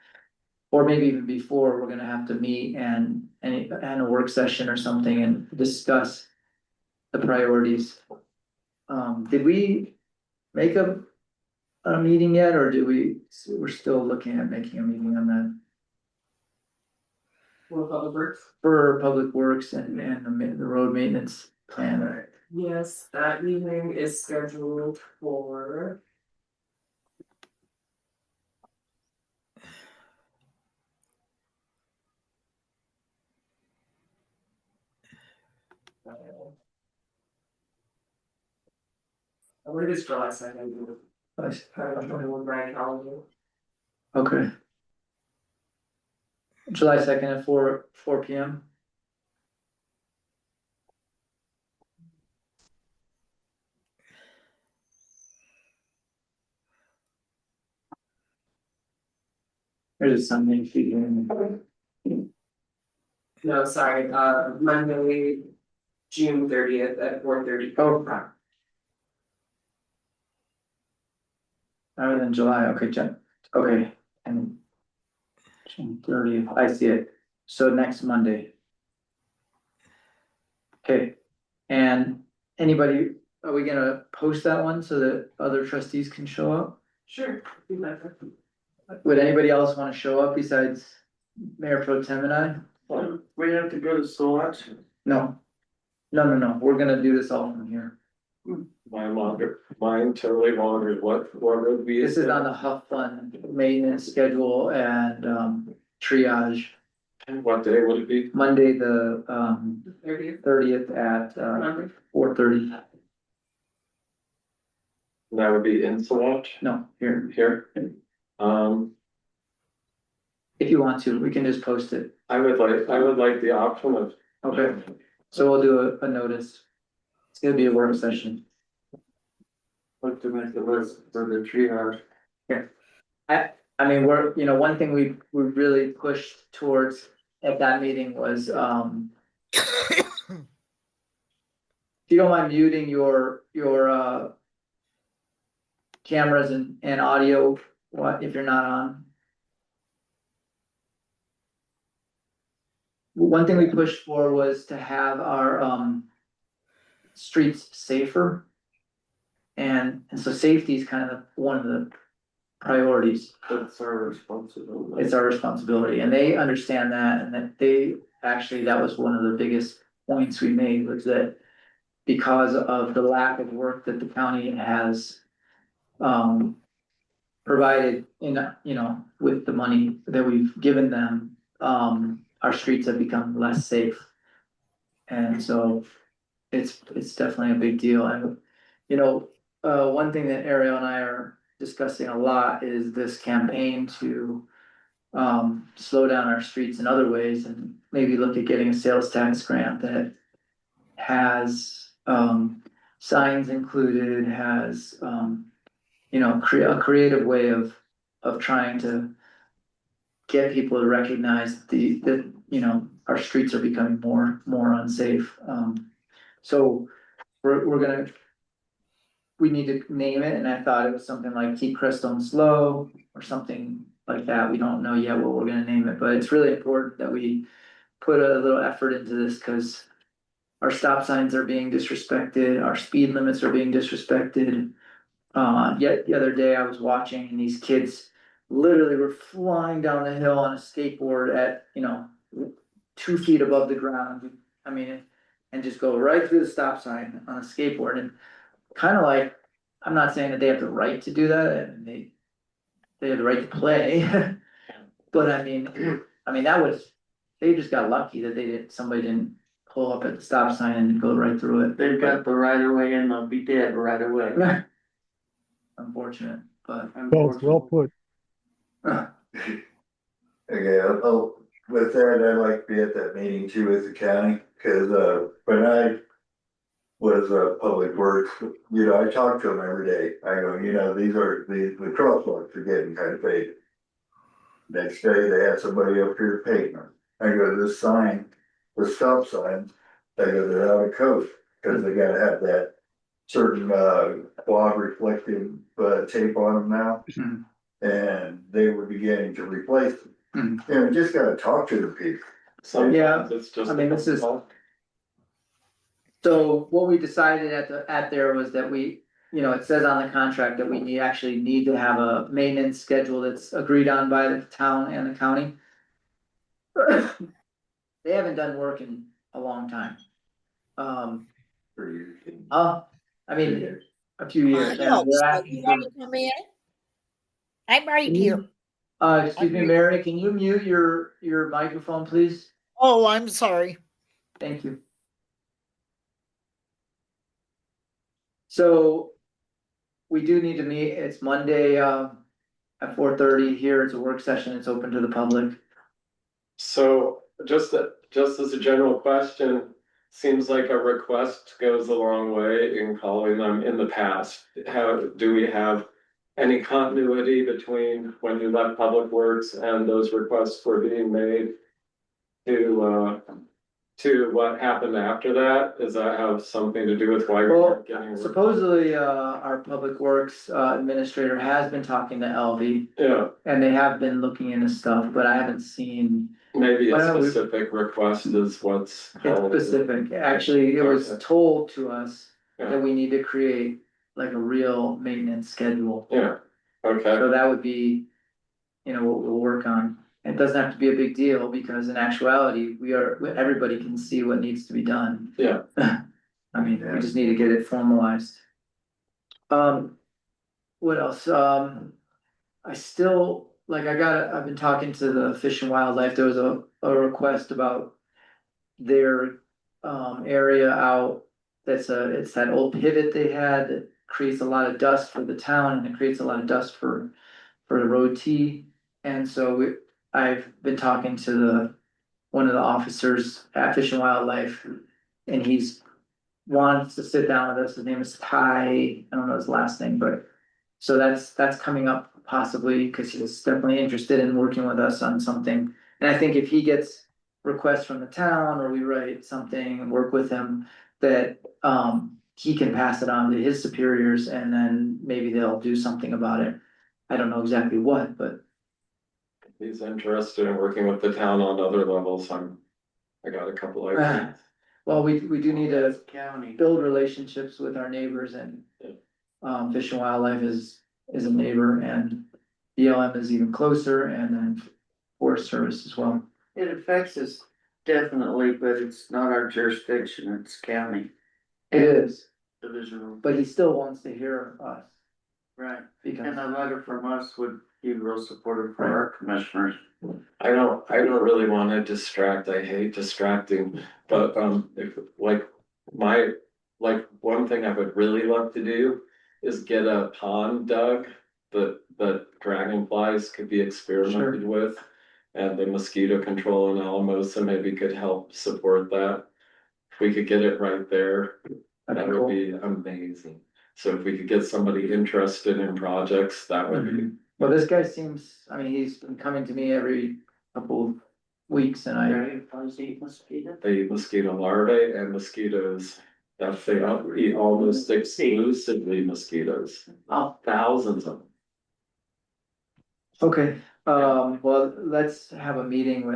Or maybe even before, we're gonna have to meet and a work session or something and discuss the priorities. Did we make a meeting yet, or we're still looking at making a meeting on that? For public works? For public works and the road maintenance plan. Yes, that meeting is scheduled for. I believe it's July 2nd. I don't know when Brian calendar. Okay. July 2nd at 4 p.m. There's a Sunday feeding. No, sorry, Monday, June 30th at 4:30. Oh. Other than July, okay, okay, and June 30th, I see it, so next Monday. Okay, and anybody are we gonna post that one so that other trustees can show up? Sure. Would anybody else wanna show up besides Mayor Pro Tem and I? We have to go to SWAT. No. No, we're gonna do this all from here. Mine totally wandered, what would be? This is on the Huff Fund maintenance schedule and triage, What day would it be? Monday, the 30th. 30th at Remember? 4:30. That would be in Swatch No, here, here. if you want to, we can just post it. I would like the option of. Okay, so we'll do a notice. It's gonna be a work session. Look to make the list for the triage. I mean, one thing we really pushed towards at that meeting was, if you don't mind muting your cameras and audio, if you're not on? One thing we pushed for was to have our, streets safer. And so safety is kind of one of the priorities. That's our responsibility. It's our responsibility, and they understand that, and that was one of the biggest points we made, was that because of the lack of work that the county has provided with the money that we've given them, our streets have become less safe. And so it's definitely a big deal. And one thing that Ariel and I are discussing a lot is this campaign to slow down our streets in other ways, and maybe look at getting a sales tax grant that has signs included, has a creative way of trying to get people to recognize that our streets are becoming more unsafe. So we need to name it, and I thought it was something like Keep Crestone Slow or something like that. We don't know yet what we're gonna name it, but it's really important that we put a little effort into this, because our stop signs are being disrespected, our speed limits are being disrespected. Yet the other day I was watching, and these kids literally were flying down the hill on a skateboard at 2 feet above the ground. I mean, and just go right through the stop sign on a skateboard, and kind of like, I'm not saying that they have the right to do that, and they have the right to play. But I mean, they just got lucky that somebody didn't pull up at the stop sign and go right through it. They've got the right of way and they'll be dead right away. Unfortunate, but. Well put. Okay, with that, I'd like to be at that meeting too with the county, cause when I was public works, I talk to them every day. I go, the crosswalks are getting kind of faded. Next day, they had somebody up here painting them. I go, this sign, the stop signs, they go, they're out of code, cause they gotta have that certain quad reflective tape on them now. And they were beginning to replace them. Just gotta talk to the people. Sometimes it's just. I mean, this is. So what we decided at there was that it says on the contract that we actually need to have a maintenance schedule that's agreed on by the town and the county. They haven't done work in a long time. I mean, a few years. No, They're so asking you for. want to come in? I'm right here. Excuse me, Mary, can you mute your microphone, please? Oh, I'm sorry. Thank you. So we do need to meet. It's Monday at 4:30 here. It's a work session. It's open to the public. So just as a general question, seems like a request goes a long way in calling them in the past. Do we have any continuity between when you left Public Works and those requests were being made to what happened after that? Does that have something to do with why we weren't getting? Supposedly, our Public Works administrator has been talking to LV. Yeah. And they have been looking into stuff, but I haven't seen. Maybe a specific request is what's. It's specific. Actually, it was told to us that we need to create like a real maintenance schedule. Yeah, okay, So that would be, what we'll work on. It doesn't have to be a big deal because in actuality, everybody can see what needs to be done. yeah, I mean, we just need to get it formalized. What else? I still, I've been talking to the Fish and Wildlife. There was a request about their area out. It's that old pivot they had that creates a lot of dust for the town and it creates a lot of dust for the road T. And so I've been talking to one of the officers at Fish and Wildlife, and he's wants to sit down with us. His name is Ty. I don't know his last name, but so that's coming up possibly because he's definitely interested in working with us on something. And I think if he gets requests from the town or we write something and work with him, that he can pass it on to his superiors and then maybe they'll do something about it. I don't know exactly what, but he's interested in working with the town on other levels, I got a couple ideas. well, we do need to County. build relationships with our neighbors and Fish and Wildlife is a neighbor and BLM is even closer and then Forest Service as well. It affects us definitely, but it's not our jurisdiction, it's county. It is, Division. but he still wants to hear us Right, because and a letter from us would be real supportive for our commissioners. I don't really wanna distract, I hate distracting, but, if, one thing I would really love to do is get a pond dug that dragonflies could be experimented with. And the mosquito control in Alamosa maybe could help support that. If we could get it right there, that would be amazing. So if we could get somebody interested in projects, that would be. Well, this guy seems, I mean, he's been coming to me every couple of weeks and They eat mosquito larvae and mosquitoes. That they eat almost exclusively mosquitoes. Thousands of them. Okay, well, let's have a meeting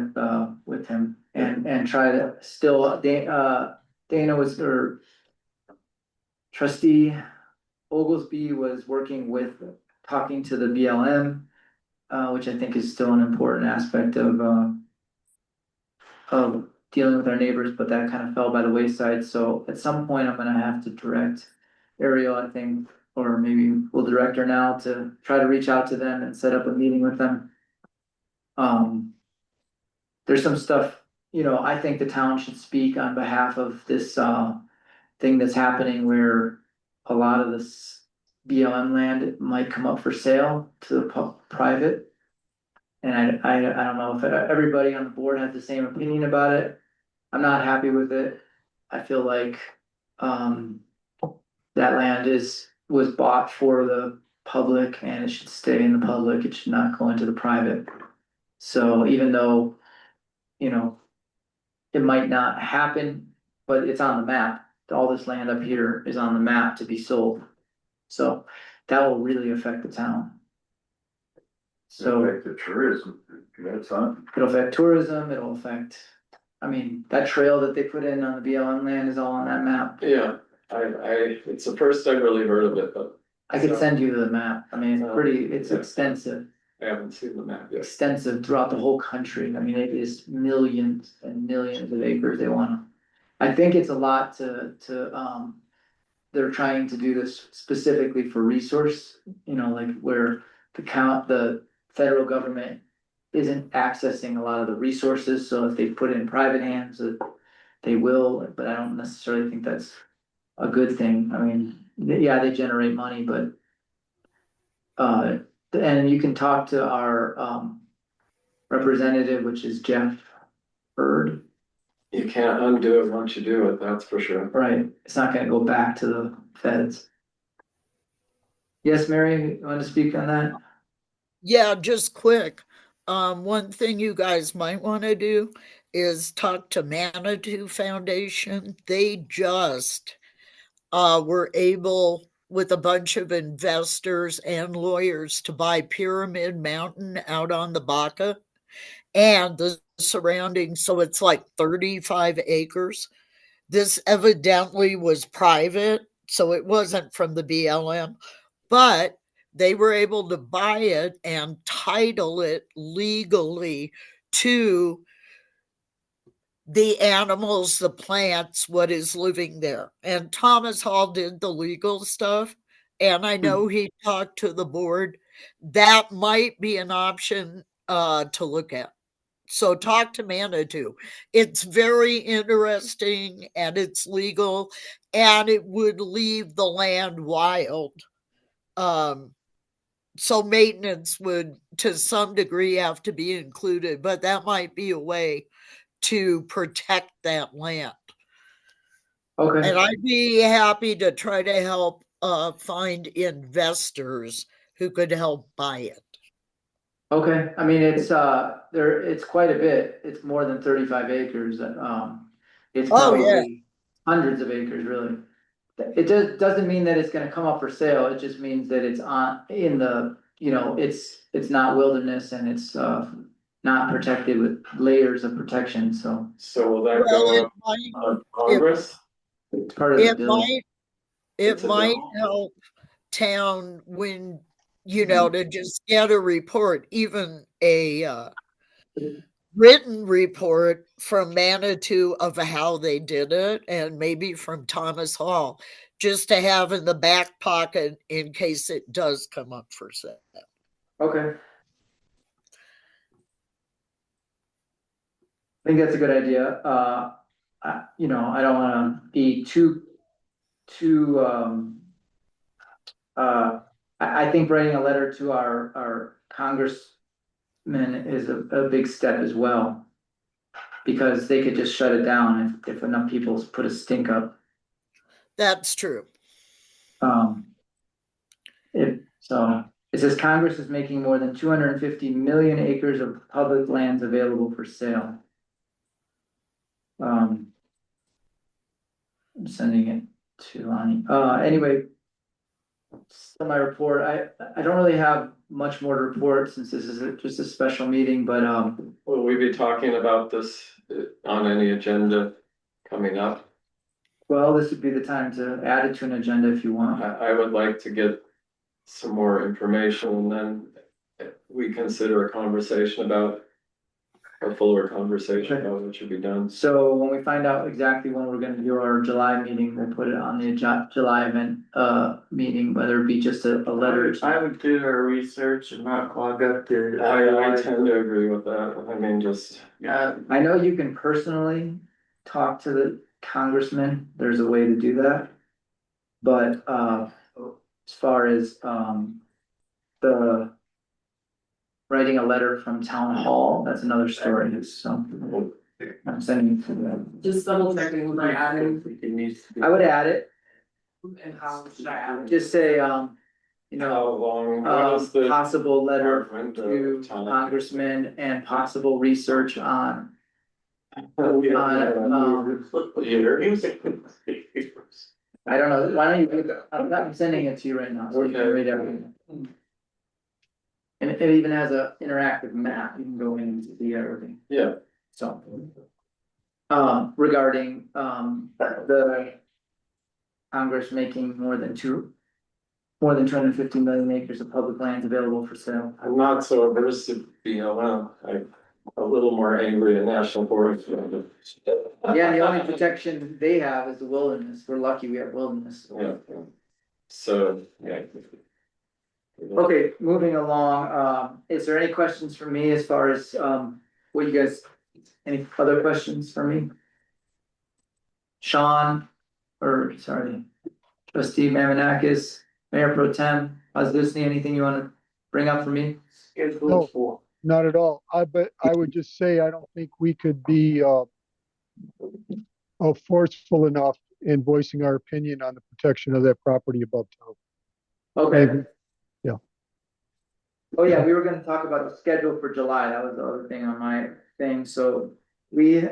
with him and try to still, Dana was, or trustee Oglesby was working with, talking to the BLM, which I think is still an important aspect of dealing with our neighbors, but that kind of fell by the wayside, so at some point I'm gonna have to direct Ariel, I think, or maybe we'll direct her now to try to reach out to them and set up a meeting with them. There's some stuff, I think the town should speak on behalf of this thing that's happening where a lot of this BLM land might come up for sale to the private. And I don't know if everybody on the board has the same opinion about it. I'm not happy with it. I feel like that land was bought for the public and it should stay in the public. It should not go into the private. So even though, it might not happen, but it's on the map. All this land up here is on the map to be sold. So that will really affect the town. So Affect the tourism, that's something. it'll affect tourism, it'll affect, I mean, that trail that they put in on the BLM land is all on that map. Yeah, it's the first I've really heard of it, but I could send you the map. I mean, it's extensive. I haven't seen the map yet. Extensive throughout the whole country. I mean, it is millions and millions of acres they wanna. I think it's a lot they're trying to do this specifically for resource, like where the federal government isn't accessing a lot of the resources, so if they put it in private hands, they will, but I don't necessarily think that's a good thing. I mean, yeah, they generate money, but and you can talk to our representative, which is Jeff Bird. You can't undo it once you do it, that's for sure. Right, it's not gonna go back to the feds. Yes, Mary, you want to speak on that? Yeah, just quick. One thing you guys might want to do is talk to Manitou Foundation. They just were able, with a bunch of investors and lawyers, to buy Pyramid Mountain out on the Baca and the surrounding. So it's like 35 acres. This evidently was private so it wasn't from the BLM, but they were able to buy it and title it legally to the animals, the plants, what is living there. And Thomas Hall did the legal stuff. And I know he talked to the board. That might be an option to look at. So talk to Manitou. It's very interesting and it's legal and it would leave the land wild. So maintenance would to some degree have to be included, but that might be a way to protect that land. Okay, And I'd be happy to try to help find investors who could help buy it. okay, I mean, it's quite a bit, it's more than 35 acres, it's Oh yeah, probably hundreds of acres, really. It doesn't mean that it's gonna come up for sale, it just means that it's in the, it's not wilderness and it's, not protected with layers of protection, so So will that well go it up might on Congress? it's part of the it bill. It's a might bill. help town when to just get a report, even a written report from Manitou of how they did it, and maybe from Thomas Hall, just to have in the back pocket in case it does come up for sale. Okay. I think that's a good idea, I don't wanna be too, I think writing a letter to our congressman is a big step as well. Because they could just shut it down if enough people put a stink up. That's true. It says Congress is making more than 250 million acres of public lands available for sale. I'm sending it to Lonnie. Anyway, still my report. I don't really have much more to report since this is just a special meeting, but Will we be talking about this on any agenda coming up? well, this would be the time to add it to an agenda if you want. I would like to get some more information and then we consider a conversation about a fuller conversation Okay. about what should be done. So when we find out exactly when we're gonna do our July meeting, we'll put it on the July event, meeting, whether it be just a letter. I would do our research and not clog up the. I tend to agree with that. I mean, just. Yeah, I know you can personally talk to the congressman, there's a way to do that. But, as far as, the writing a letter from town hall, that's another story, so. I'm sending it to them. Just double checking with my adding I would add it, and how should I add it? just say, How long, what is the? possible letter department of to town? congressman and possible research on. Here. I don't know, why don't you, do that? I'm sending it to you right now, so you can Okay. read everything. And it even has a interactive map, you can go in and see everything, Yeah, so. Regarding, the Congress making more than 250 million acres of public lands available for sale. I'm not so averse to BLM. I'm a little more angry at National Forest. Yeah, the only protection they have is the wilderness, we're lucky we have wilderness. Yeah. So, yeah. Okay, moving along, is there any questions for me as far as, what you guys, any other questions for me? Sean, or sorry, trustee Mamonakis, Mayor Pro Tem, Oslusny, anything you wanna bring up for me? No. Not at all. But I would just say, I don't think we could be, forceful enough in voicing our opinion on the protection of that property above town. Okay. Maybe. Yeah. Oh yeah, we were gonna talk about the schedule for July, that was the other thing on my thing, so we,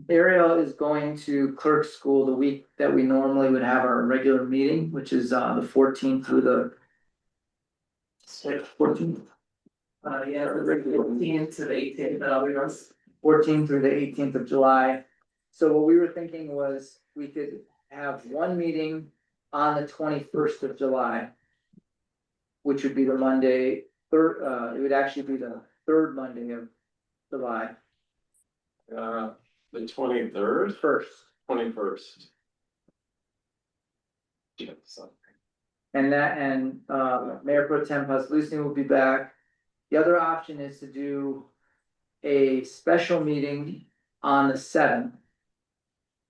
Ariel is going to clerk school the week that we normally would have our regular meeting, which is the 14th through the 14th. Yeah, the 15th to the 18th, that'll be us. 14th through the 18th of July. So what we were thinking was we could have one meeting on the 21st of July. Which would be the Monday, it would actually be the third Monday of July, The 23rd, first. 21st. And Mayor Pro Tem Pasalucci will be back. The other option is to do a special meeting on the 7th.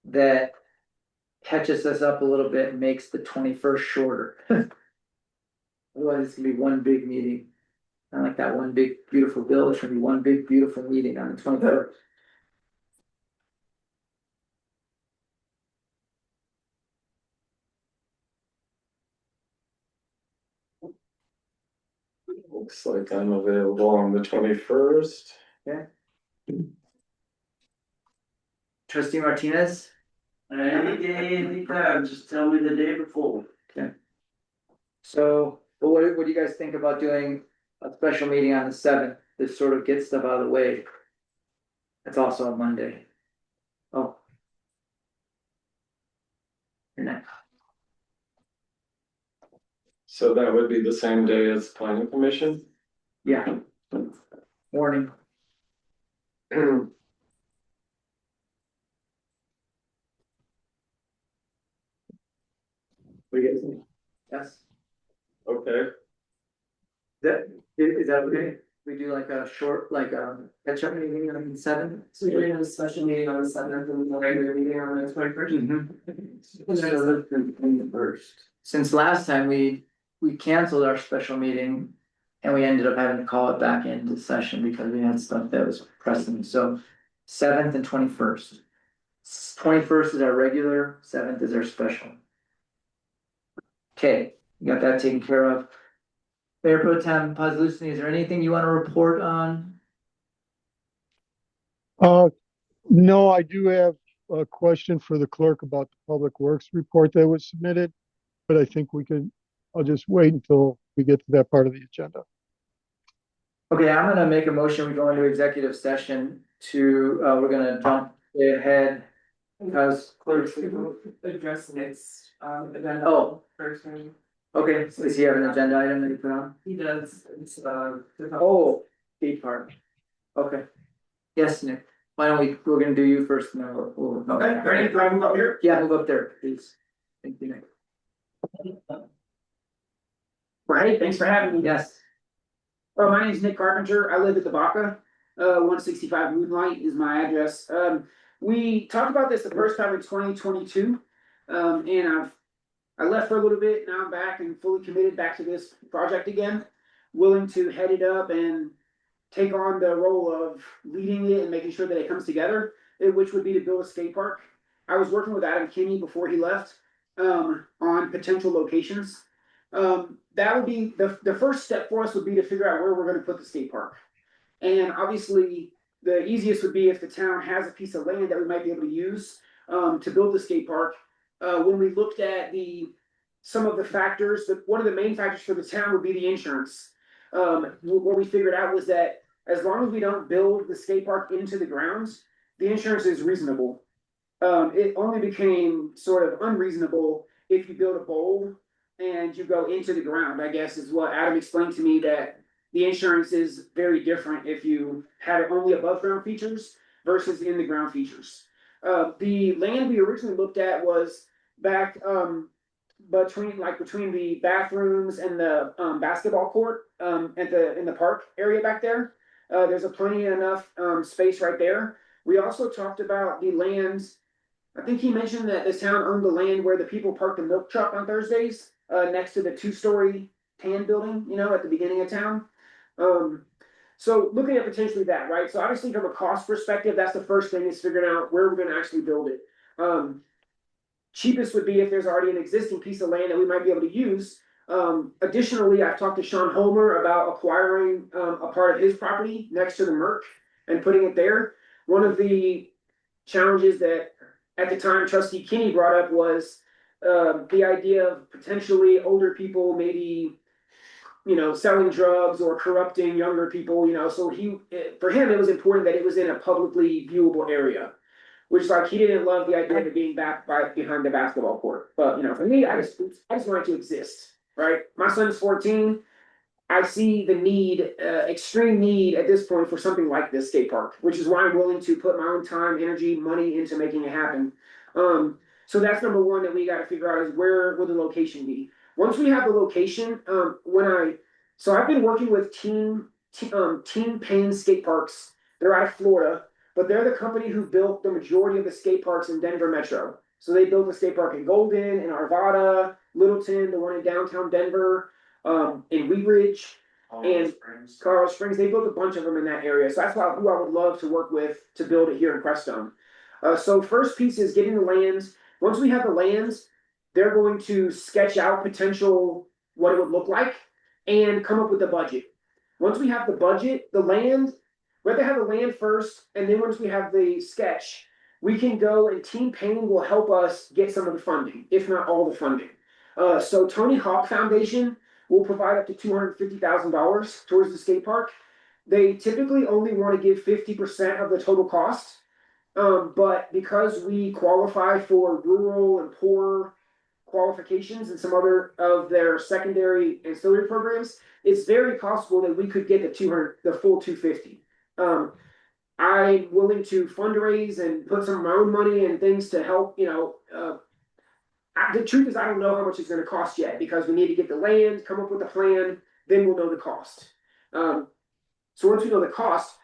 That catches us up a little bit and makes the 21st shorter. Otherwise, it's gonna be one big meeting. I like that one big beautiful bill. It's gonna be one big beautiful meeting on the 23rd. Looks like I'm available on the 21st. Okay. Trustee Martinez? Any day, anytime, just tell me the day before. So, but what do you guys think about doing a special meeting on the 7th to sort of get stuff out of the way? It's also a Monday. Oh. You're next. So that would be the same day as planning commission? Yeah. Morning. What do you guys think? Yes. Okay, Is that okay? We do like a short, like a catch up meeting on the 7th? So we're gonna have a special meeting on the 7th and the regular meeting on the 21st. Since last time we canceled our special meeting. And we ended up having to call it back into session because we had stuff that was pressing, so 7th and 21st. 21st is our regular, 7th is our special. Okay, you got that taken care of. Mayor Pro Tem Pasalucci, is there anything you want to report on? No, I do have a question for the clerk about the Public Works report that was submitted, but I think I'll just wait until we get to that part of the agenda. Okay, I'm gonna make a motion, we go into executive session we're gonna jump ahead. Because Clerk's address next, event. Oh. First meeting. Okay, so does he have an agenda item that he put on? He does, it's, Oh, skate park. Okay. Yes, Nick, why don't we're gonna do you first and then we'll. Okay, ready, do I move up here? Yeah, move up there, please. Thank you, Nick. Right, thanks for having me. Yes, My name is Nick Carpenter, I live at the Baca, 165 Moonlight is my address. We talked about this the first time in 2022. And I left for a little bit, now I'm back and fully committed back to this project again. Willing to head it up and take on the role of leading it and making sure that it comes together, which would be to build a skate park. I was working with Adam Kinney before he left, on potential locations. That would be the first step for us would be to figure out where we're gonna put the skate park. And obviously, the easiest would be if the town has a piece of land that we might be able to use, to build the skate park. When we looked at some of the factors, one of the main factors for the town would be the insurance. What we figured out was that as long as we don't build the skate park into the grounds, the insurance is reasonable. It only became sort of unreasonable if you build a bowl and you go into the ground, I guess is what Adam explained to me, that the insurance is very different if you have only above ground features versus in the ground features. The land we originally looked at was back between the bathrooms and the basketball court in the park area back there. There's plenty enough space right there. We also talked about the lands. I think he mentioned that this town owned the land where the people park the milk truck on Thursdays, next to the 2-story tan building, at the beginning of town. So looking at potentially that, right? So obviously from a cost perspective, that's the first thing, is figuring out where we're gonna actually build it. Cheapest would be if there's already an existing piece of land that we might be able to use. Additionally, I've talked to Sean Homer about acquiring a part of his property next to the Merc and putting it there. One of the challenges that at the time Trustee Kinney brought up was the idea of potentially older people maybe selling drugs or corrupting younger people, so for him, it was important that it was in a publicly viewable area. which like he didn't love the idea of it being back behind the basketball court. But for me, I just want it to exist, right? My son's 14. I see the need, extreme need at this point for something like this skate park, which is why I'm willing to put my own time, energy, money into making it happen. So that's number one that we got to figure out is where will the location be. Once we have the location, so I've been working with Team Payne Skate Parks. They're out of Florida, but they're the company who built the majority of the skate parks in Denver Metro. So they built a skate park in Golden, in Arvada, Littleton, the one in downtown Denver, in Wheat Ridge and Colorado Springs. They built a bunch of them in that area. So that's who I would love to work with to build it here in Crestone. So first piece is getting the lands. Once we have the lands, they're going to sketch out potential what it would look like and come up with the budget. Once we have the budget, the land, we have to have the land first, and then once we have the sketch, we can go and Team Payne will help us get some of the funding, if not all the funding. So Tony Hawk Foundation will provide up to $250,000 towards the skate park. They typically only want to give 50% of the total cost. But because we qualify for rural and poor qualifications and some other of their secondary ancillary programs, it's very possible that we could get the full 250. I'm willing to fundraise and put some of my own money and things to help, the truth is I don't know how much it's gonna cost yet, because we need to get the land, come up with a plan, then we'll know the cost. So once we know the cost,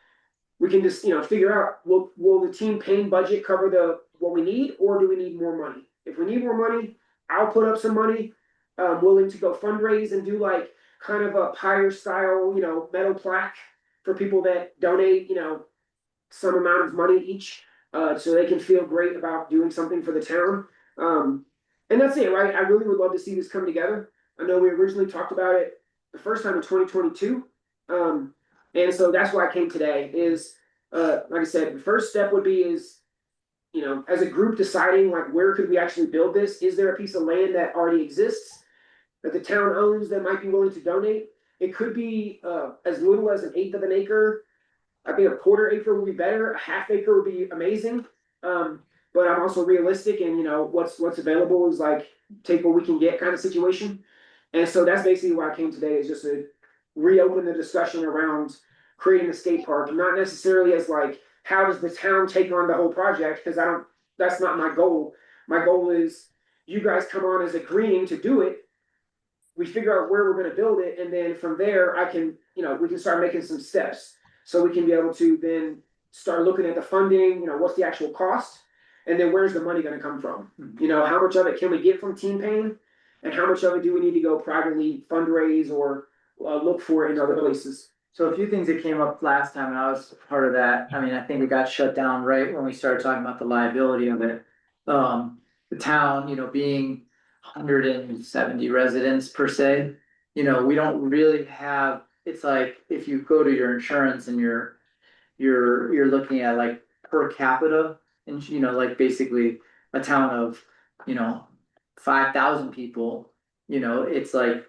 we can just, figure out, will the Team Payne budget cover what we need, or do we need more money? If we need more money, I'll put up some money. I'm willing to go fundraise and do like kind of a pyre style, metal plaque for people that donate, some amount of money each, so they can feel great about doing something for the town. And that's it, right? I really would love to see this come together. I know we originally talked about it the first time in 2022. And so that's why I came today is, like I said, the first step would be as a group deciding like, where could we actually build this? Is there a piece of land that already exists that the town owns that might be willing to donate? It could be as little as 1/8 of an acre. I think a 1/4 acre would be better. A 1/2 acre would be amazing. But I'm also realistic, and what's available is like take what we can get kind of situation. And so that's basically why I came today, is just to reopen the discussion around creating a skate park, not necessarily as like how does the town take on the whole project, because that's not my goal. My goal is you guys come on as agreeing to do it. We figure out where we're going to build it, and then from there we can start making some steps, so we can be able to then start looking at the funding, what's the actual cost, and then where's the money going to come from? How much of it can we get from Team Payne, and how much of it do we need to go privately fundraise or look for in other places? So a few things that came up last time, and I was part of that. I mean, I think it got shut down right when we started talking about the liability of it. The town, being 170 residents per se, we don't really have, it's like if you go to your insurance and you're looking at like per capita, and like basically a town of 5,000 people, it's like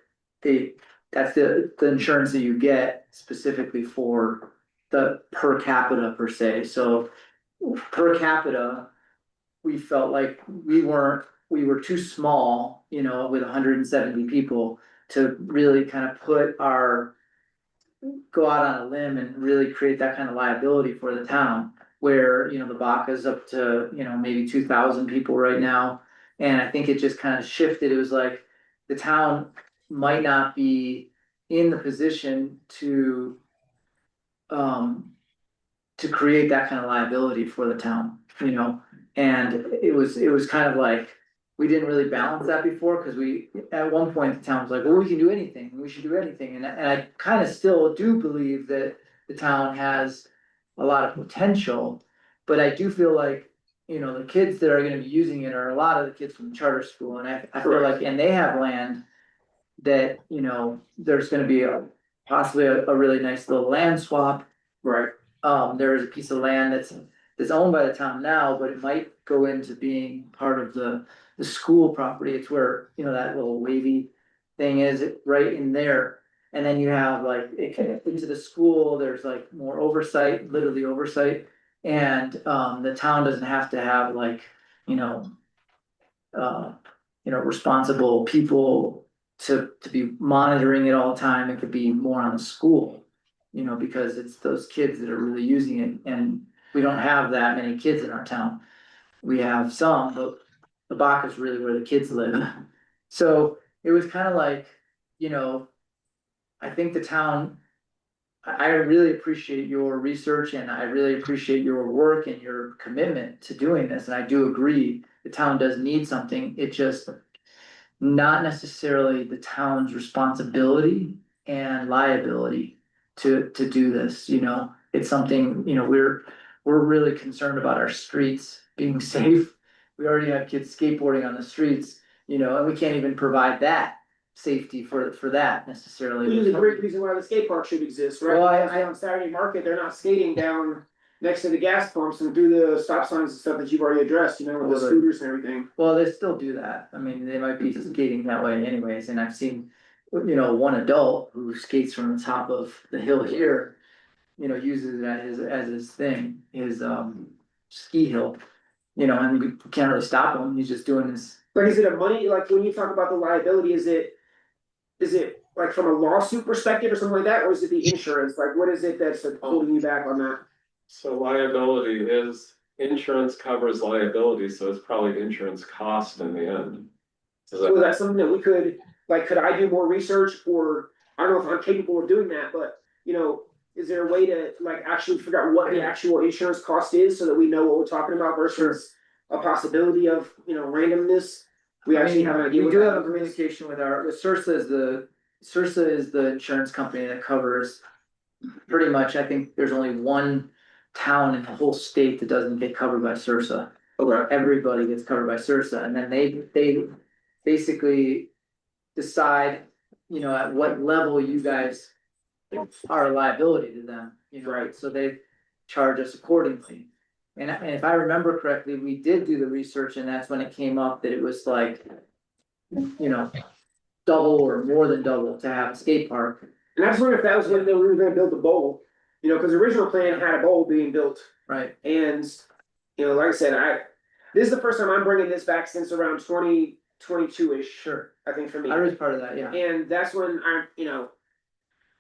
that's the insurance that you get specifically for the per capita per se. So per capita, we felt like we were too small, with 170 people to really kind of go out on a limb and really create that kind of liability for the town, where the Baca's up to maybe 2,000 people right now. And I think it just kind of shifted. It was like the town might not be in the position to create that kind of liability for the town, and it was kind of like we didn't really balance that before, because we at one point the town was like, well, we can do anything, we should do anything, and I kind of still do believe that the town has a lot of potential, but I do feel like the kids that are going to be using it are a lot of the kids from the charter school, and I feel like, and they have land that there's going to be possibly a really nice little land swap. Right. There is a piece of land that's owned by the town now, but it might go into being part of the school property. It's where that little wavy thing is, right in there. And then you have like it connects into the school. There's like more oversight, literally oversight. And the town doesn't have to have like, you know, uh, responsible people to be monitoring it all the time. It could be more on the school, because it's those kids that are really using it, and we don't have that many kids in our town. We have some, but the Bach is really where the kids live. So it was kind of like, I think the town, I really appreciate your research and I really appreciate your work and your commitment to doing this. And I do agree, the town does need something. It just not necessarily the town's responsibility and liability to do this, It's something, we're really concerned about our streets being safe. We already have kids skateboarding on the streets, and we can't even provide that safety for that necessarily. Which is a great reason why the skate park should exist, right? Well, Because on Saturday market, they're not skating down next to the gas pumps and through the stop signs and stuff that you've already addressed, with the scooters and everything. Well, they still do that. I mean, they might be skating that way anyways, and I've seen, one adult who skates from the top of the hill here, uses it as his thing, his ski hill. And we can't really stop him. He's just doing his. Like, is it a money, like when you talk about the liability, is it like from a lawsuit perspective or something like that, or is it the insurance? Like, what is it that's holding you back on that? So liability is, insurance covers liability, so it's probably insurance cost in the end. So is that something that we could, like, could I do more research, or I don't know if I'm capable of doing that, but, is there a way to like actually figure out what the actual insurance cost is so that we know what we're talking about versus a possibility of, randomness? We actually have an idea. We do have a communication with Sursa is the insurance company that covers pretty much, I think there's only one town in the whole state that doesn't get covered by Sursa. Okay. Everybody gets covered by Sursa, and then they basically decide, at what level you guys are a liability to them, Right. So they charge us accordingly. And if I remember correctly, we did do the research, and that's when it came up that it was like, double or more than double to have a skate park. And I just wonder if that was when they were gonna build the bowl, because the original plan had a bowl being built. Right. And, like I said, this is the first time I'm bringing this back since around 2022-ish. Sure. I think for me. I was part of that, yeah. And that's when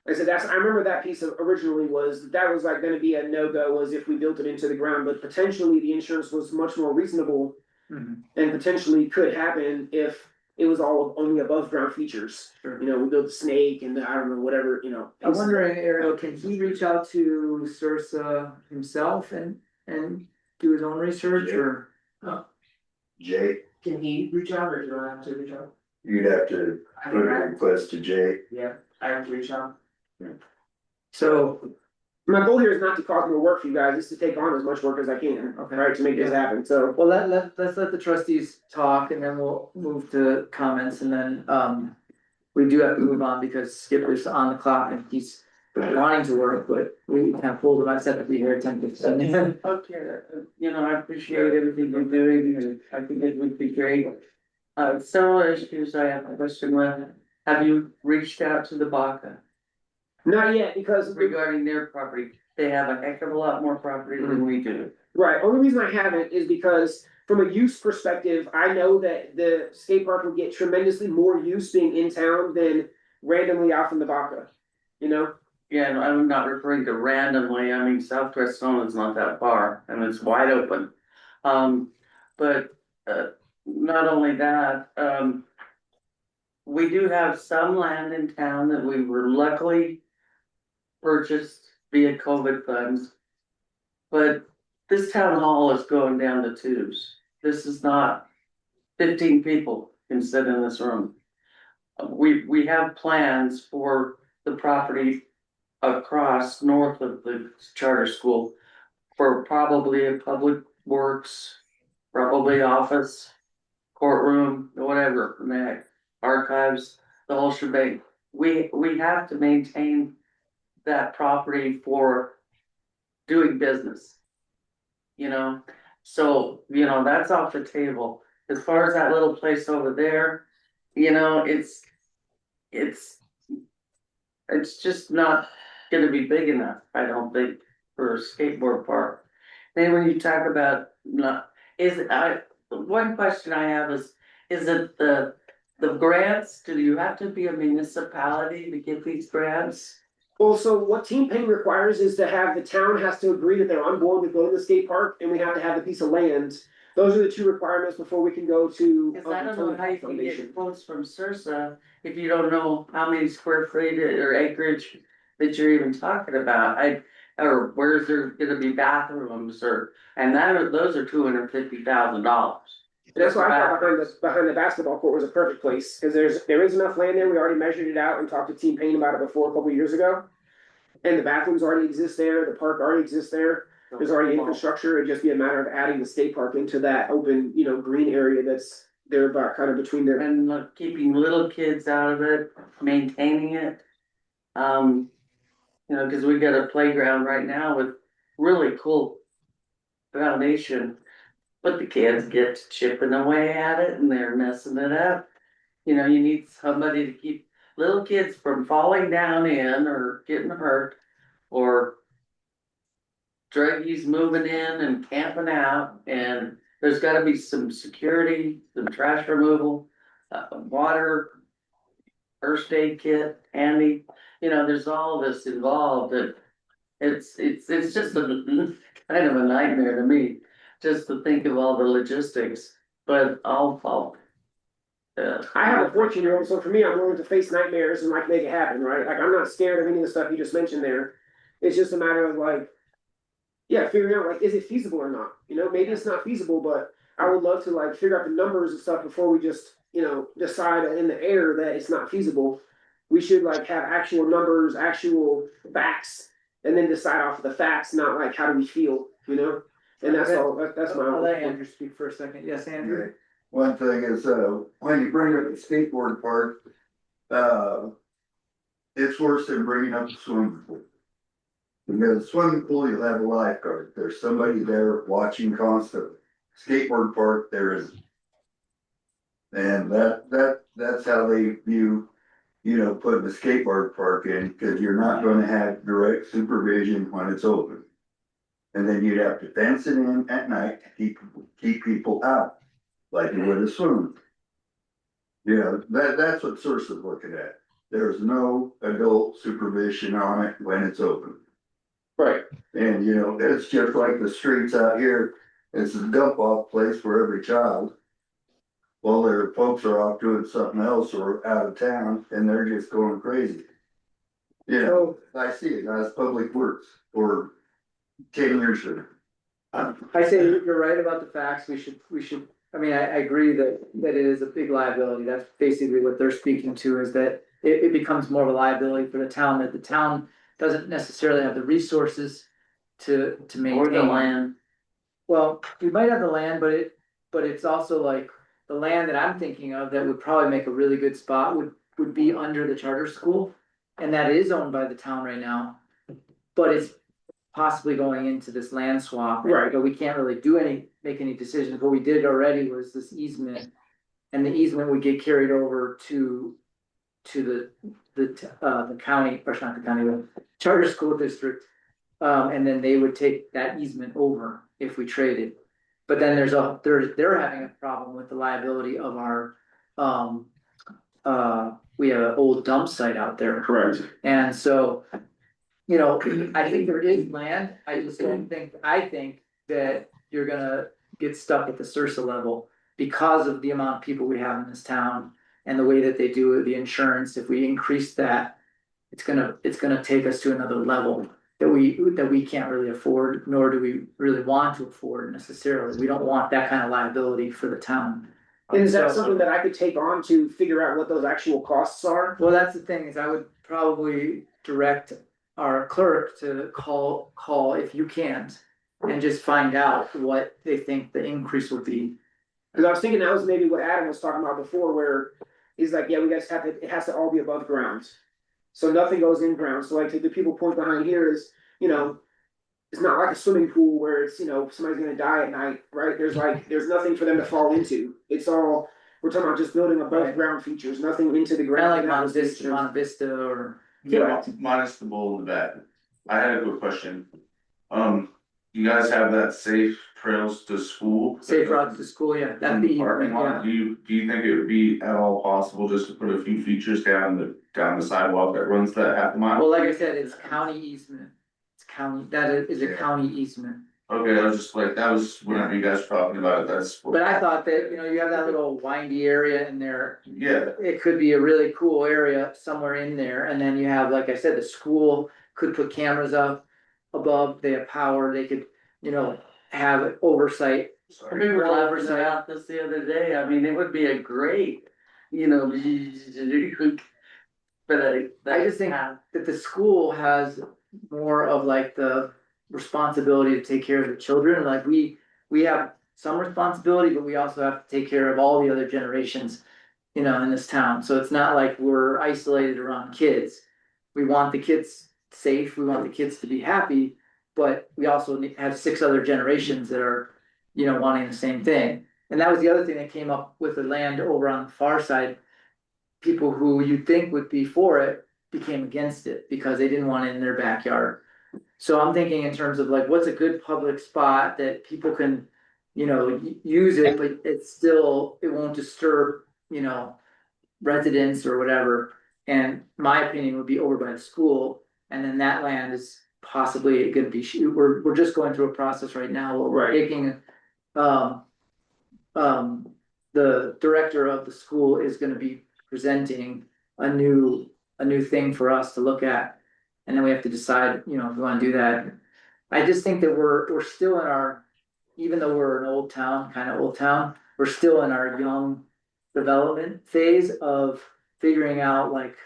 like I said, I remember that piece of originally was, that was like gonna be a no-go, was if we built it into the ground, but potentially the insurance was much more reasonable. Mhm. And potentially could happen if it was all only above ground features. Sure. We built the snake and I don't know, whatever, I'm wondering, Ariel, can he reach out to Sursa himself and do his own research, or? Jay, Can he reach out or do I have to reach out? you'd have to put a request to Jay. Yeah, I have to reach out. So, My goal here is not to cause more work for you guys, it's to take on as much work as I can, Okay. right, to make this happen, so. well, let's let the trustees talk, and then we'll move to comments, and then, we do have to move on because Skip is on the clock and he's wanting to work, but we have pulled him. I said to be here at 10:15. Okay, I appreciate everything you're doing, and I think it would be great. Several issues I have a question with. Have you reached out to the Baca Not yet, because, regarding their property? They have a heck of a lot more property than we do. right, only reason I haven't is because from a use perspective, I know that the skate park will get tremendously more use being in town than randomly out from the Baca, Yeah, and I'm not referring to randomly, I mean, South Crestone is not that far, and it's wide open. But, not only that, we do have some land in town that we were luckily purchased via COVID funds. But this town hall is going down the tubes. This is not 15 people can sit in this room. We have plans for the property across north of the charter school for probably a public works, probably office, courtroom, whatever, from that, archives, the whole shebang. We have to maintain that property for doing business. So, that's off the table. As far as that little place over there, it's just not gonna be big enough, I don't think, for a skateboard park. Then when you talk about, one question I have is it the grants, do you have to be a municipality to get these grants? Well, so what Team Pain requires is to have the town has to agree that they're on board with going to the skate park, and we have to have a piece of land. Those are the two requirements before we can go to. Cause I don't know how you can get quotes from Sursa if you don't know how many square feet or acreage that you're even talking about. Or where's there gonna be bathrooms and those are $250,000. That's why I thought behind the basketball court was a perfect place, because there is enough land there. We already measured it out and talked to Team Pain about it before a couple of years ago. And the bathrooms already exist there, the park already exists there, there's already infrastructure, it'd just be a matter of adding the skate park into that open, green area that's there about kind of between there. And keeping little kids out of it, maintaining it. Cause we got a playground right now with really cool foundation. But the kids get to chipping away at it and they're messing it up. You need somebody to keep little kids from falling down in or getting hurt, or druggies moving in and camping out. And there's gotta be some security, some trash removal, water, first aid kit, handy. There's all this involved that it's just a kind of a nightmare to me, just to think of all the logistics, but I have a 14-year-old, so for me, I'm willing to face nightmares and make it happen, right? Like, I'm not scared of any of the stuff you just mentioned there. It's just a matter of figuring out is it feasible or not? Maybe it's not feasible, but I would love to figure out the numbers and stuff before we just, decide in the air that it's not feasible. We should have actual numbers, actual facts, and then decide off of the facts, not how do we feel, And that's all, that's my. I'll let Andrew speak for a second. Yes, Andrew? Okay. One thing is, when you bring up the skateboard park, it's worse than bringing up the swimming pool. Because the swimming pool, you'll have a lifeguard, there's somebody there watching constantly. Skateboard park, there isn't. And that's how they view, putting the skateboard park in, because you're not gonna have direct supervision when it's open. And then you'd have to fence it in at night to keep people out, like you would a swimming. That's what Source is looking at. There's no adult supervision on it when it's open. Right. And it's just like the streets out here, it's a dump off place for every child. Well, their folks are off doing something else or out of town and they're just going crazy. I see it as public works for 10 years ago. I say you're right about the facts. We should, I agree that it is a big liability. That's basically what they're speaking to, is that it becomes more of a liability for the town, that the town doesn't necessarily have the resources to maintain. Or the land. Well, we might have the land, but it's also the land that I'm thinking of that would probably make a really good spot would be under the charter school. And that is owned by the town right now, but it's possibly going into this land swap. Right. But we can't really make any decisions. What we did already was this easement, and the easement would get carried over to the county, or not the county, the charter school district. And then they would take that easement over if we traded. But then they're having a problem with the liability of our, we have an old dump site out there. Correct. And so, I think there is land. I just don't think, I think that you're gonna get stuck at the Sursa level because of the amount of people we have in this town and the way that they do the insurance. If we increase that, it's gonna take us to another level that we can't really afford, nor do we really want to afford necessarily. We don't want that kind of liability for the town. And is that something that I could take on to figure out what those actual costs are? Well, that's the thing, is I would probably direct our clerk to call if you can't, and just find out what they think the increase would be. Because I was thinking that was maybe what Adam was talking about before, where he's like, yeah, we guys have to, it has to all be above ground. So nothing goes in ground. So the people point behind here is, it's not like a swimming pool where it's, somebody's gonna die at night, right? There's nothing for them to fall into. It's all, we're talking about just building above ground features, nothing into the ground. Kind of like Monte Vista or. Minus the bowl in the back. I had a quick question. You guys have that safe trails to school? Safe routes to school, yeah, that'd In be, the parking lot, yeah. do you think it would be at all possible just to put a few features down the sidewalk that runs that half mile? Well, like I said, it's county easement. It's county, that is a Yeah. county easement. Okay, I was just like, that was whenever you guys were talking about it, that's. But I thought that, you have that little windy area in there. Yeah, It could be a really cool area somewhere in there, and then you have, like I said, the school could put cameras up above, they have power, they could, have oversight. We were laughing about this the other day, I mean, it would be a great, but I just think that the school has more of like the responsibility to take care of the children, like we have some responsibility, but we also have to take care of all the other generations, in this town, so it's not like we're isolated around kids. We want the kids safe, we want the kids to be happy, but we also have 6 other generations that are, wanting the same thing. And that was the other thing that came up with the land over on the far side. People who you'd think would be for it became against it because they didn't want it in their backyard. So I'm thinking in terms of like, what's a good public spot that people can, use it, but it won't disturb, residents or whatever. And my opinion would be over by the school, and then that land is possibly gonna be, we're just going through a process right now where we're taking, um, the director of the school is gonna be presenting a new thing for us to look at. And then we have to decide, if we wanna do that. I just think that we're still in our, even though we're an old town, kind of old town, we're still in our young development phase of figuring out like,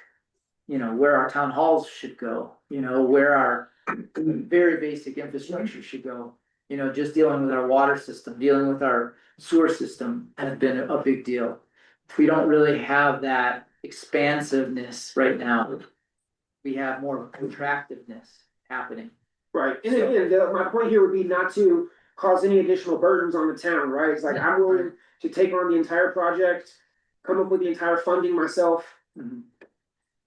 where our town halls should go, where our very basic infrastructure should go. Just dealing with our water system, dealing with our sewer system has been a big deal. We don't really have that expansiveness right now. We have more of a contractiveness happening. Right, and again, my point here would be not to cause any additional burdens on the town, right? It's like I'm willing to take on the entire project, come up with the entire funding myself.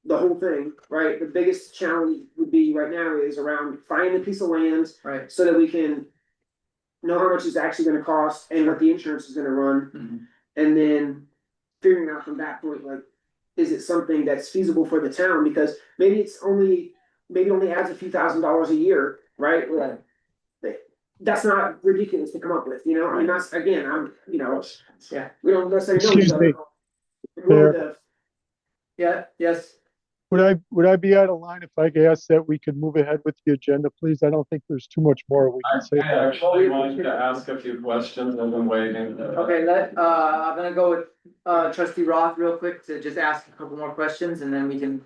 The whole thing, right? The biggest challenge would be right now is around finding a piece of land. Right. So that we can know how much it's actually gonna cost and what the insurance is gonna run. And then figuring out from that point, like, is it something that's feasible for the town? Because maybe only adds a few $1,000s a year, right? Right. That's not ridiculous to come up with, I mean, that's, again, Yeah. we don't necessarily know each Excuse me. other. We're willing to- Yeah, yes, Would I be out of line if I asked that we could move ahead with the agenda, please? I don't think there's too much more we can say. I actually wanted to ask a few questions. I've been waiting. okay, I'm gonna go with, trustee Roth real quick to just ask a couple more questions and then we can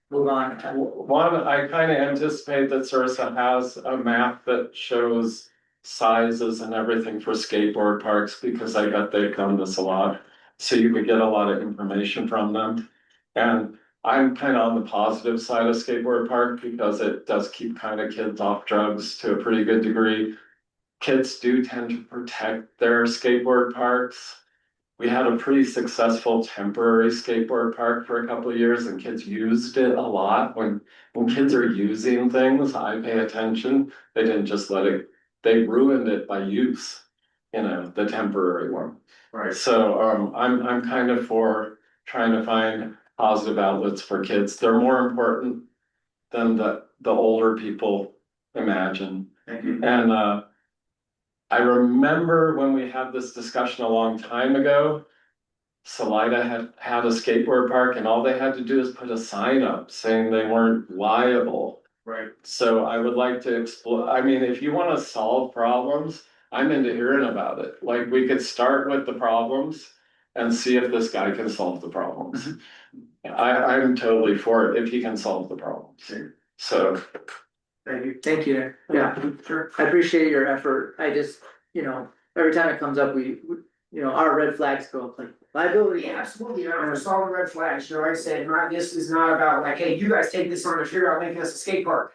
move on. One, I kind of anticipate that Sarissa has a map that shows sizes and everything for skateboard parks, because I bet they've done this a lot. So you could get a lot of information from them. And I'm kind of on the positive side of skateboard park because it does keep kind of kids off drugs to a pretty good degree. Kids do tend to protect their skateboard parks. We had a pretty successful temporary skateboard park for a couple of years, and kids used it a lot. When kids are using things, I pay attention. They didn't just they ruined it by use, the temporary one. right. So I'm kind of for trying to find positive outlets for kids. They're more important than the older people imagine. Thank you. And I remember when we had this discussion a long time ago, Salida had a skateboard park, and all they had to do is put a sign up saying they weren't liable. Right. So I would like to explore, I mean, if you want to solve problems, I'm into hearing about it. Like, we could start with the problems and see if this guy can solve the problems. I'm totally for it if he can solve the problems. So. Thank you, yeah, sure. I appreciate your effort. I just, every time it comes up, our red flags go up like liability. Yeah, absolutely, there's solid red flags, like I said, this is not about like, hey, you guys take this on and figure out making us a skate park.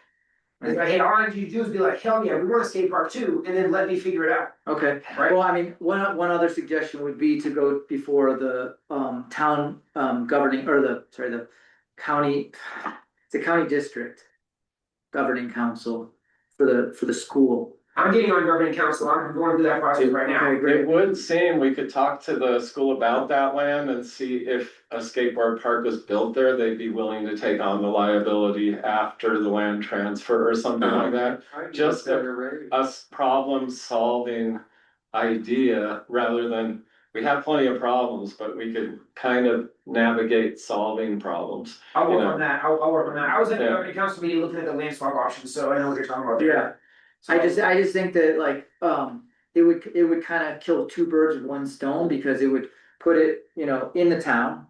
It's like, hey, all I need you to do is be like, hell yeah, we want a skate park too, and then let me figure it out. Okay, right? Well, I mean, one other suggestion would be to go before the town governing, or the county, it's a county district governing council for the school. I'm getting on governing council, I'm going through that process right now. It would seem we could talk to the school about that land and see if a skateboard park was built there, they'd be willing to take on the liability after the land transfer or something like that. Just a problem solving idea rather than, we have plenty of problems, but we could kind of navigate solving problems. I'll work you know. on that, I'll work on that. I was at the Yeah. governing council meeting looking at the land swap options, so I know what you're talking about. Yeah. So- I just think that like, it would kind of kill two birds with one stone because it would put it, you know, in the town.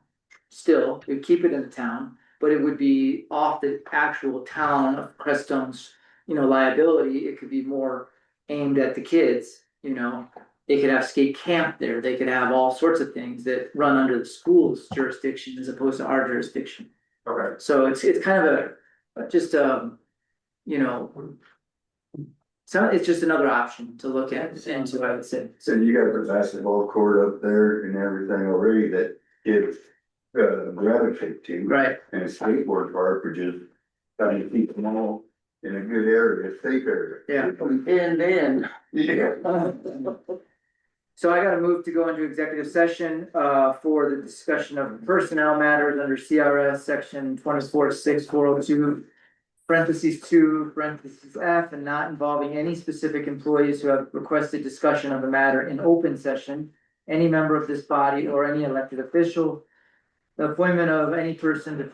Still, it would keep it in the town, but it would be off the actual town of Crestone's, you know, liability. It could be more aimed at the kids, you know. They could have skate camp there, they could have all sorts of things that run under the school's jurisdiction as opposed to our jurisdiction. Okay. So it's kind of just you know. So it's just another option to look at into, I would say. So you got the basketball court up there and everything already that kids gravitate to. Right. And a skateboard park, which is trying to keep them all in a good area, safe area. Yeah. And Yeah. So I gotta move to go into executive session for the discussion of personnel matters under CRS section 246402. Parentheses 2, parentheses F, and not involving any specific employees who have requested discussion of the matter in open session. Any member of this body or any elected official. The appointment of any person to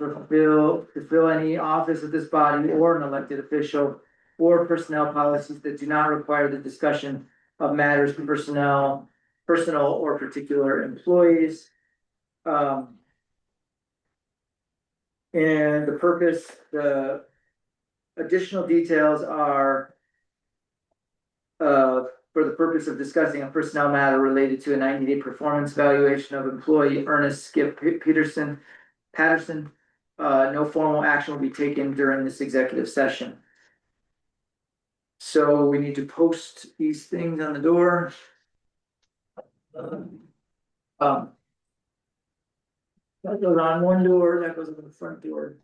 fill any office of this body or an elected official. Or personnel policies that do not require the discussion of matters for personal or particular employees. And the purpose, the additional details are for the purpose of discussing a personnel matter related to a 90-day performance evaluation of employee Ernest Skip Patterson. No formal action will be taken during this executive session. So we need to post these things on the door. That goes on one door, that goes on the front door.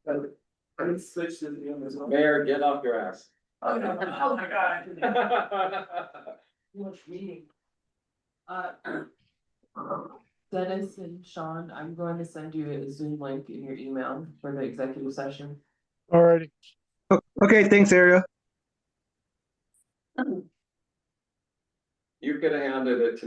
I can switch to the other as well. Mayor, get off your ass. Oh my god. Much meeting. Dennis and Sean, I'm going to send you a Zoom link in your email for the executive session. Alrighty. Okay, thanks, Ariel. You could have handed it to me.